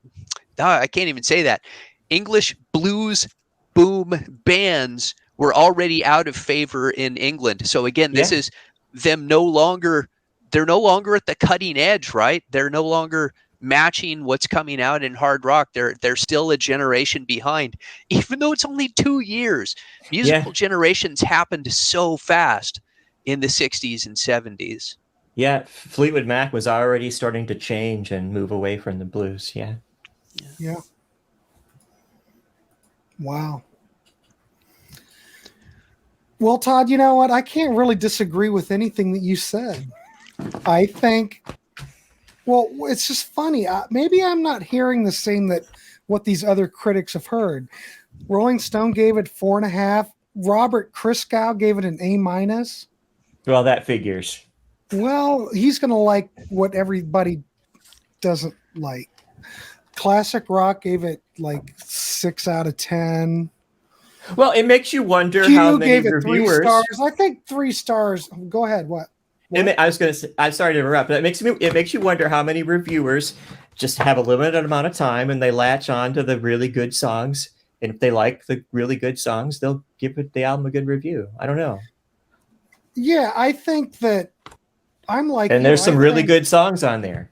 I can't even say that. English blues boom bands were already out of favor in England. So again, this is them they're no longer at the cutting edge, right? They're no longer matching what's coming out in hard rock. They're still a generation behind, even though it's only 2 years. Musical generations happened so fast in the 60s and 70s. Yeah, Fleetwood Mac was already starting to change and move away from the blues. Yeah. Wow. Well, Todd, you know what? I can't really disagree with anything that you said. I think, well, it's just funny. Maybe I'm not hearing the same that what these other critics have heard. Rolling Stone gave it 4.5. Robert Christgau gave it an A-. Well, that figures. Well, he's going to like what everybody doesn't like. Classic Rock gave it like 6 out of 10. Well, it makes you wonder Q how many gave it reviewers. 3 stars. I think 3 stars. Go ahead. What? I was going to say, I'm sorry to interrupt, but it makes you wonder how many reviewers just have a limited amount of time and they latch on to the really good songs. And if they like the really good songs, they'll give the album a good review. I don't know. Yeah, I think that I'm like. And there's some really good songs on there.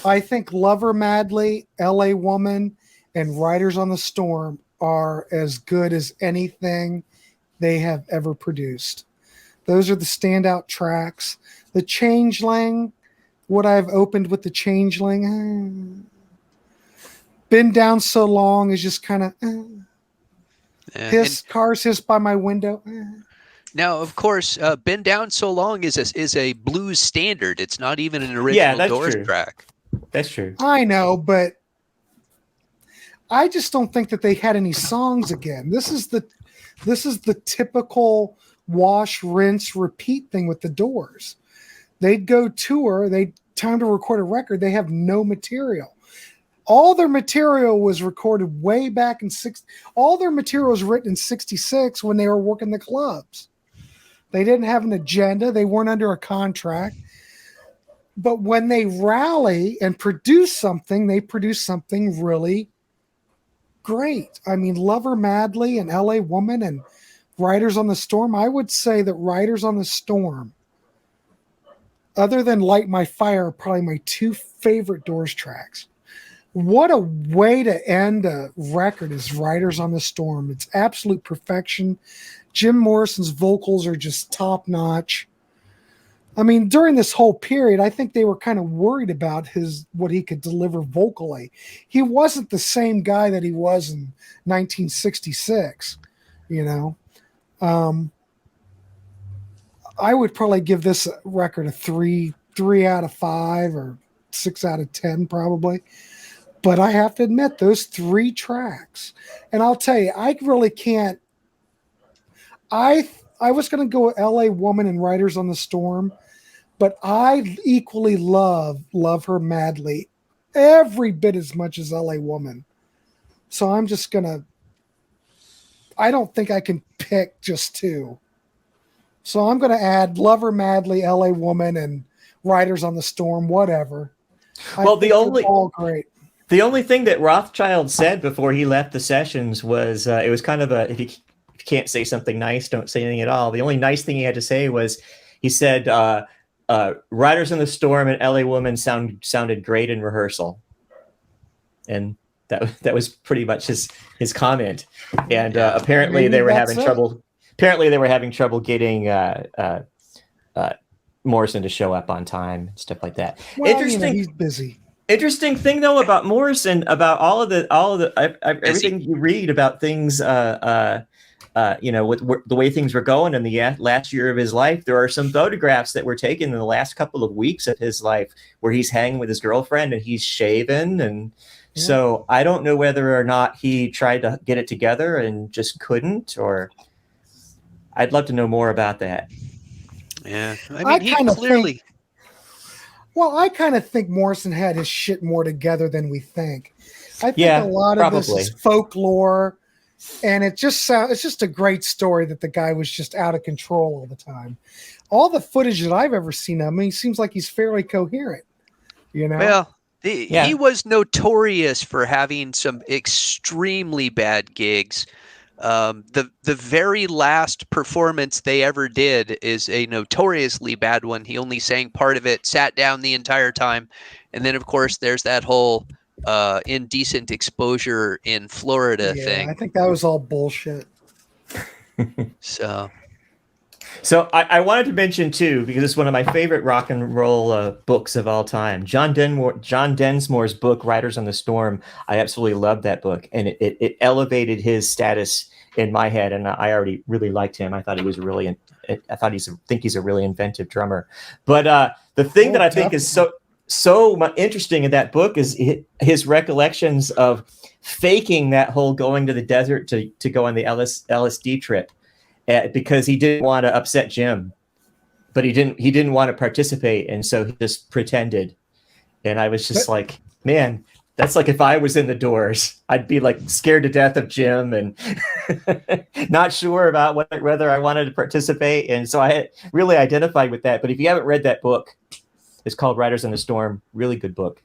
I think Lover Madly, LA Woman, and Riders on the Storm are as good as anything they have ever produced. Those are the standout tracks. The Changeling, what I've opened with the Changeling, Been Down So Long is just kind of Cars Hiss By My Window. Now, of course, "Been Down So Long" is a blues standard. It's not even an Yeah, original that's Doors true. track. That's true. I know, but I just don't think that they had any songs again. This is the typical wash, rinse, repeat thing with the Doors. They'd go tour, they time to record a record, they have no material. All their material was recorded way back in all their material was written in 66 when they were working the clubs. They didn't have an agenda, they weren't under a contract. But when they rally and produce something, they produce something really great. I mean, Lover Madly and LA Woman and Riders on the Storm. I would say that Riders on the Storm, other than Light My Fire, are probably my two favorite Doors tracks. What a way to end a record is Riders on the Storm. It's absolute perfection. Jim Morrison's vocals are just top notch. I mean, during this whole period, I think they were kind of worried about what he could deliver vocally. He wasn't the same guy that he was in 1966, you know. I would probably give this record a 3 out of 5 or 6 out of 10 probably. But I have to admit, those 3 tracks, and I'll tell you, I really can't. I was going to go with LA Woman and Riders on the Storm, but I equally love Her Madly every bit as much as LA Woman. So I'm just going to, I don't think I can pick just 2. So I'm going to add Love Her Madly, LA Woman, and Riders on the Storm, whatever. Well, all great. The only thing that Rothschild said before he left the sessions was it was kind of a, if you can't say something nice, don't say anything at all. The only nice thing he had to say was, he said, Riders on the Storm and LA Woman sounded great in rehearsal. And that was pretty much his comment. And apparently they were having trouble. Apparently they were having trouble getting Morrison to show up on time and stuff like that. Well, interesting. He's busy. Interesting thing though about Morrison, about all of the everything you read about things, with the way things were going in the last year of his life. There are some photographs that were taken in the last couple of weeks of his life where he's hanging with his girlfriend and he's shaven. And so I don't know whether or not he tried to get it together and just couldn't, or I'd love to know more about that. Yeah. I mean, he clearly... I kind of think Morrison had his shit more together than we think. I think a lot of this is folklore, and it's just a great story that the guy was just out of control all the time. All the footage that I've ever seen of him, he seems like he's fairly coherent, you know? Well, he was notorious for having some extremely bad gigs. The very last performance they ever did is a notoriously bad one. He only sang part of it, sat down the entire time. And then, of course, there's that whole indecent exposure in Florida thing. I think that was all bullshit. So I wanted to mention, too, because it's one of my favorite rock and roll books of all time, John Densmore's book, Riders on the Storm. I absolutely loved that book, and it elevated his status in my head, and I already really liked him. I thought he was he's a really inventive drummer. But the thing that I think is so interesting in that book is his recollections of faking that whole going to the desert to go on the LSD trip. Because he didn't want to upset Jim, but he didn't want to participate, and so he just pretended. And I was just like, man, that's like if I was in the Doors, I'd be like scared to death of Jim and not sure about whether I wanted to participate. And so I really identified with that. But if you haven't read that book, it's called Riders on the Storm. Really good book.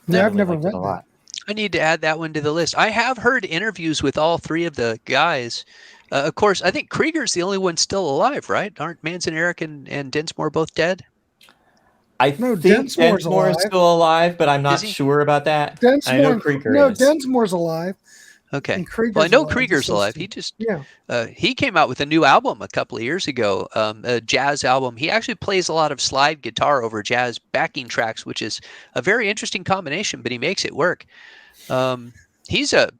Yeah, I've never read it a lot. I need to add that one to the list. I have heard interviews with all 3 of the guys. Of course, I think Krieger's the only one still alive, right? Aren't Manzon-Eric and Densmore both dead? I think Densmore is still alive, but I'm not sure about that. I know Krieger is. Densmore's alive. Okay. Well, I know Krieger's alive. He just he came out with a new album a couple of years ago, a jazz album. He actually plays a lot of slide guitar over jazz backing tracks, which is a very interesting combination, but he makes it work. He's a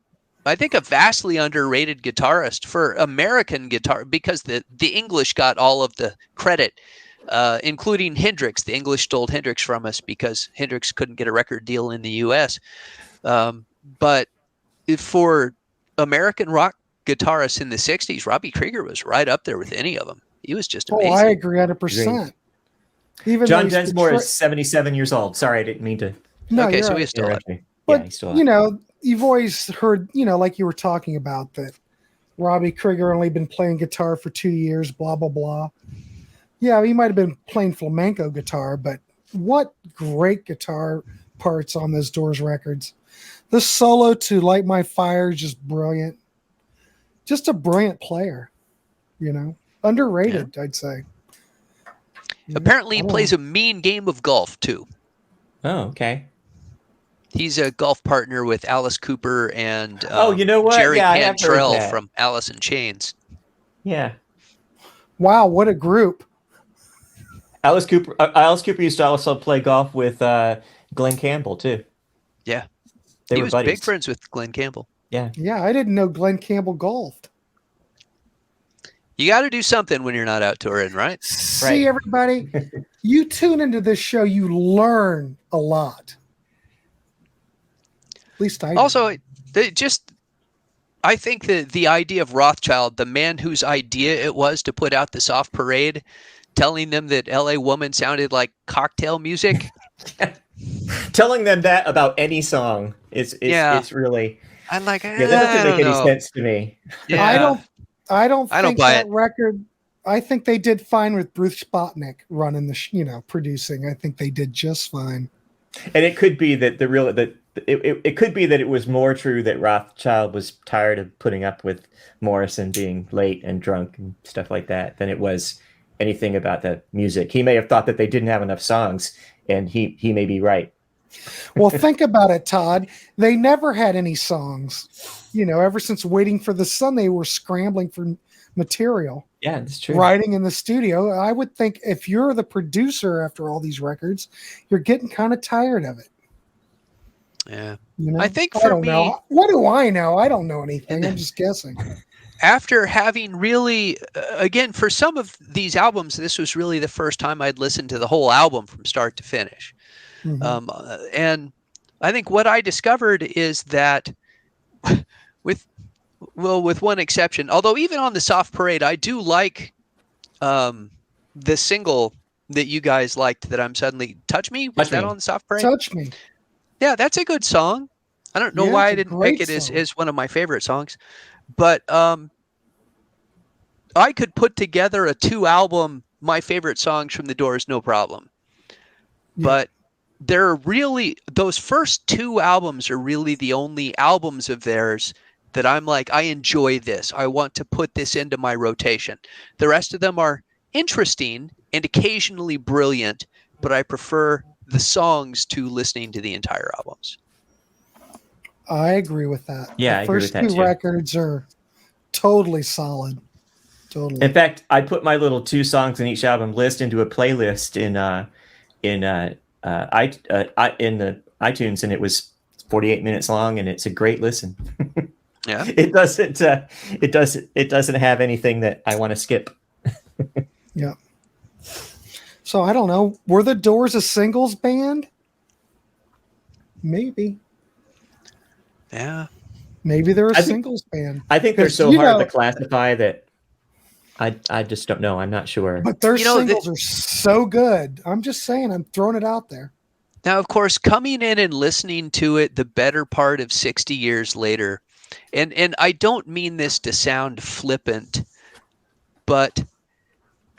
I think a vastly underrated guitarist for American guitar, because the English got all of the credit, including Hendrix. The English stole Hendrix from us because Hendrix couldn't get a record deal in the U.S. But for American rock guitarists in the 60s, Robbie Krieger was right up there with any of them. He was just amazing. Oh, I agree 100%. Even John Densmore is 77 years old. Sorry, I didn't mean to. No, okay, you're so right. he's still alive. But, yeah, he's still you know, you've always heard, you know, like you were talking about, that Robbie Krieger only been playing guitar for 2 years, blah, blah, blah. Yeah, he might have been playing flamenco guitar, but what great guitar parts on those Doors records. The solo to Light My Fire is just brilliant. Just a brilliant player, you know. Underrated, I'd say. Apparently, he plays a mean game of golf, too. Oh, okay. He's a golf partner with Alice Cooper and you know what? Jerry Yeah, I have heard Cantrell that. from Alice in Chains. Yeah. Wow, what a group. Alice Cooper used to also play golf with Glenn Campbell, too. Yeah. They he were was buddies. big friends with Glenn Campbell. Yeah. Yeah, I didn't know Glenn Campbell golfed. You got to do something when you're not out touring, right? See, everybody, you tune into this show, you learn a lot. At least I do. Also, I think that the idea of Rothschild, the man whose idea it was to put out the soft parade, telling them that LA Woman sounded like cocktail music. Telling them that about any song it's really. I'm like, that doesn't make any sense to me. Yeah. I don't think buy that it. record. I think they did fine with Bruce Spotnick running the, producing. I think they did just fine. And it could be that it could be that it was more true that Rothschild was tired of putting up with Morrison being late and drunk and stuff like that than it was anything about the music. He may have thought that they didn't have enough songs, and he may be right. Well, think about it, Todd. They never had any songs. Ever since Waiting for the Sun, they were scrambling for material. Yeah, that's true. Writing in the studio. I would think if you're the producer after all these records, you're getting kind of tired of it. Yeah. I think I for don't me, know. What do I know? I don't know anything. I'm just guessing. After having really, again, for some of these albums, this was really the first time I'd listened to the whole album from start to finish. Mm-hmm. And I think what I discovered is that with one exception, although even on the Soft Parade, I do like the single that you guys liked that I'm suddenly Touch Me. Was that on the Soft Parade? Touch Me. Yeah, that's a good song. I don't know why I didn't pick it as one of my favorite songs, but I could put together a 2-album my favorite songs from the Doors, no problem. Yeah. But they're really, those first 2 albums are really the only albums of theirs that I'm like, I enjoy this. I want to put this into my rotation. The rest of them are interesting and occasionally brilliant, but I prefer the songs to listening to the entire albums. I agree with that. Yeah, the first 2 records are totally solid. Totally. In fact, I put my little 2 songs in each album list into a playlist in the iTunes, and it was 48 minutes long, and it's a great listen. Yeah, it doesn't have anything that I want to skip. Yeah. So I don't know. Were the Doors a singles band? Maybe. Yeah. Maybe they're a singles band. I think they're so hard to classify that I just don't know. I'm not sure. But their singles are so good. I'm just saying. I'm throwing it out there. Now, of course, coming in and listening to it the better part of 60 years later, and I don't mean this to sound flippant, but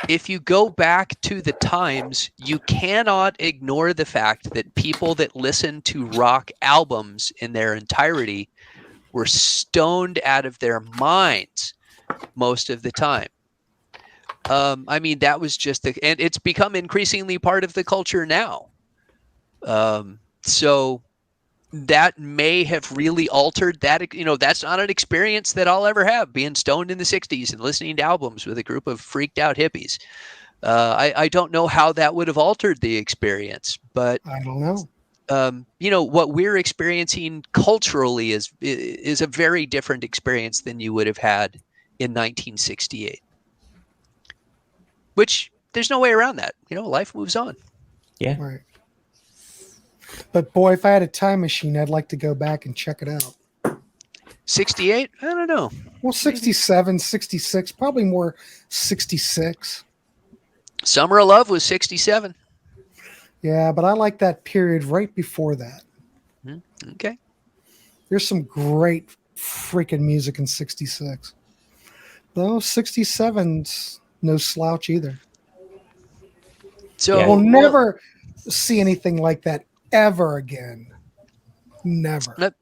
if you go back to the times, you cannot ignore the fact that people that listen to rock albums in their entirety were stoned out of their minds most of the time. I mean, that was just and it's become increasingly part of the culture now. So that may have really altered that. That's not an experience that I'll ever have, being stoned in the 60s and listening to albums with a group of freaked out hippies. I don't know how that would have altered the experience, but I don't know. what we're experiencing culturally is a very different experience than you would have had in 1968. Which there's no way around that. Life moves on. Yeah. Right. But boy, if I had a time machine, I'd like to go back and check it out. 68? I don't know. Well, 67, 66, probably more 66. Summer of Love was 67. Yeah, but I like that period right before that. Okay. There's some great freaking music in 66. Though 67's no slouch either. So We'll never see anything like that ever again. Never.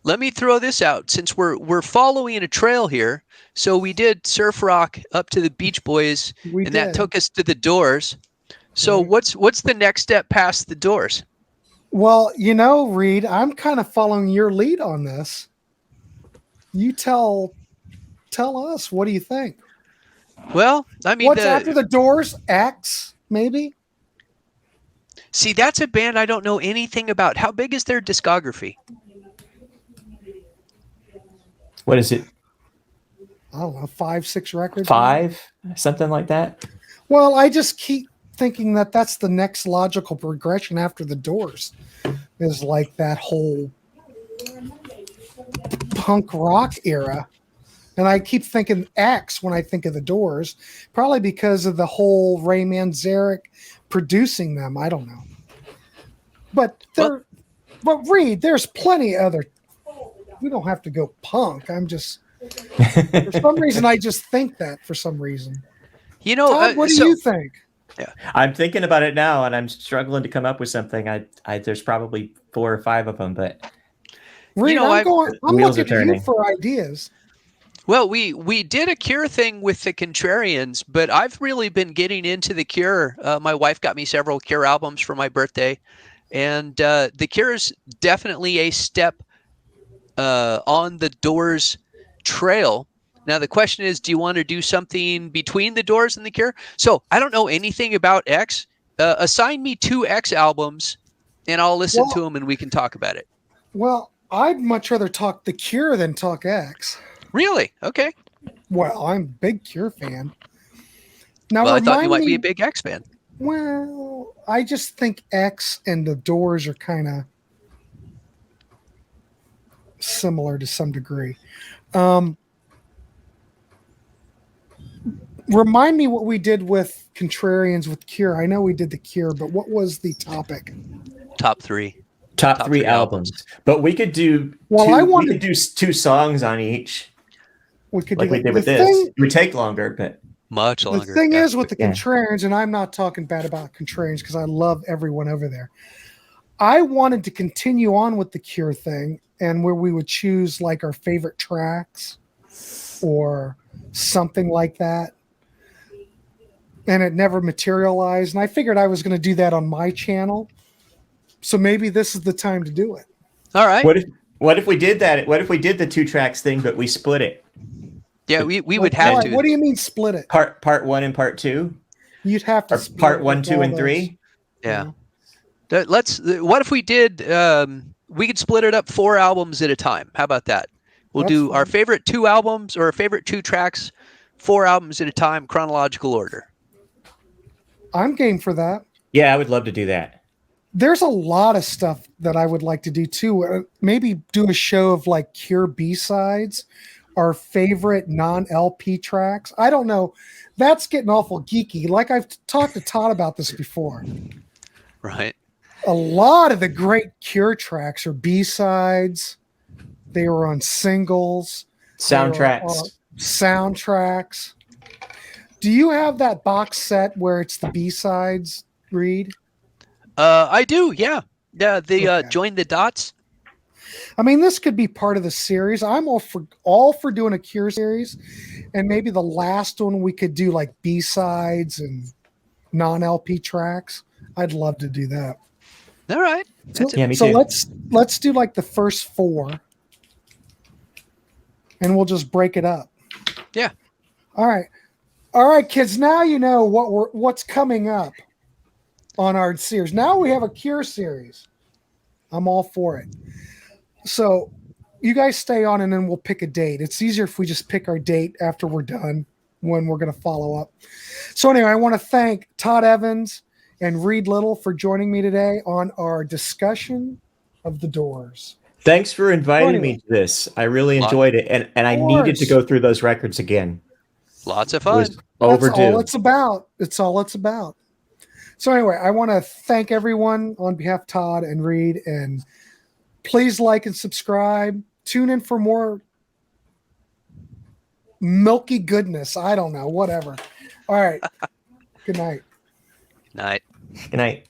Let me throw this out since we're following a trail here. So we did surf rock up to the Beach Boys, that took us to the Doors. So Right. what's the next step past the Doors? Well, Reed, I'm kind of following your lead on this. You tell us, what do you think? Well, I mean, What's after the Doors? X, maybe? See, that's a band I don't know anything about. How big is their discography? What is it? I don't know, 5, 6 records? 5? Something like that? Well, I just keep thinking that that's the next logical progression after the Doors, is like that whole punk rock era. And I keep thinking X when I think of the Doors, probably because of the whole Ray Manzarek producing them. I don't know. But Reed, there's plenty other. We don't have to go punk. I'm just, for some reason, I just think that for some reason. Todd, what do you think? Yeah. I'm thinking about it now, and I'm struggling to come up with something. There's probably 4 or 5 of them, but Reed, I'm wheels looking are at you turning. for ideas. Well, we did a Cure thing with the Contrarians, but I've really been getting into the Cure. My wife got me several Cure albums for my birthday, and the Cure is definitely a step on the Doors trail. Now, the question is, do you want to do something between the Doors and the Cure? So I don't know anything about X. Assign me 2 X albums, and I'll listen to them, and we can talk about it. Well, I'd much rather talk The Cure than talk X. Really? Okay. Well, I'm a big Cure fan. Now, I thought you might be a big X fan. Well, I just think X and the Doors are kind of similar to some degree. Remind me what we did with Contrarians with Cure. I know we did the Cure, but what was the topic? Top 3. Top 3 albums. But we could do we could do 2 songs on each. We could like do we did with this. It would take longer, but much longer. The thing is with the Contrarians, and I'm not talking bad about Contrarians because I love everyone over there. I wanted to continue on with the Cure thing, and where we would choose like our favorite tracks or something like that. And it never materialized. And I figured I was going to do that on my channel. So maybe this is the time to do it. All right. What if we did that? What if we did the 2 tracks thing, but we split it? Yeah, we would have to. What do you mean split it? Part 1 and part 2? You'd have to split part 1, 2, and 3? Yeah. What if we did, we could split it up 4 albums at a time. How about that? We'll do our favorite 2 albums or our favorite 2 tracks, 4 albums at a time, chronological order. I'm game for that. Yeah, I would love to do that. There's a lot of stuff that I would like to do too. Maybe do a show of like Cure B-sides, our favorite non-LP tracks. I don't know. That's getting awful geeky. Like I've talked to Todd about this before. Right. A lot of the great Cure tracks are B-sides. They were on singles. Soundtracks. Do you have that box set where it's the B-sides, Reed? I do, yeah. Yeah, Join the Dots. I mean, this could be part of the series. I'm all for doing a Cure series, and maybe the last one we could do like B-sides and non-LP tracks. I'd love to do that. All right. So let's do like the first 4, and we'll just break it up. Yeah. All right, kids. Now you know what's coming up on our series. Now we have a Cure series. I'm all for it. So you guys stay on, and then we'll pick a date. It's easier if we just pick our date after we're done, when we're going to follow up. So anyway, I want to thank Todd Evans and Reed Little for joining me today on our discussion of the Doors. Thanks for inviting Anyway. me to this. I really Lot- enjoyed it, and I needed to course. go through those records again. Lots of It was fun. overdue. That's all it's about. It's all it's about. So anyway, I want to thank everyone on behalf of Todd and Reed, and please like and subscribe. Tune in for more milky goodness. I don't know, whatever. All right. Good night. Night. Good night.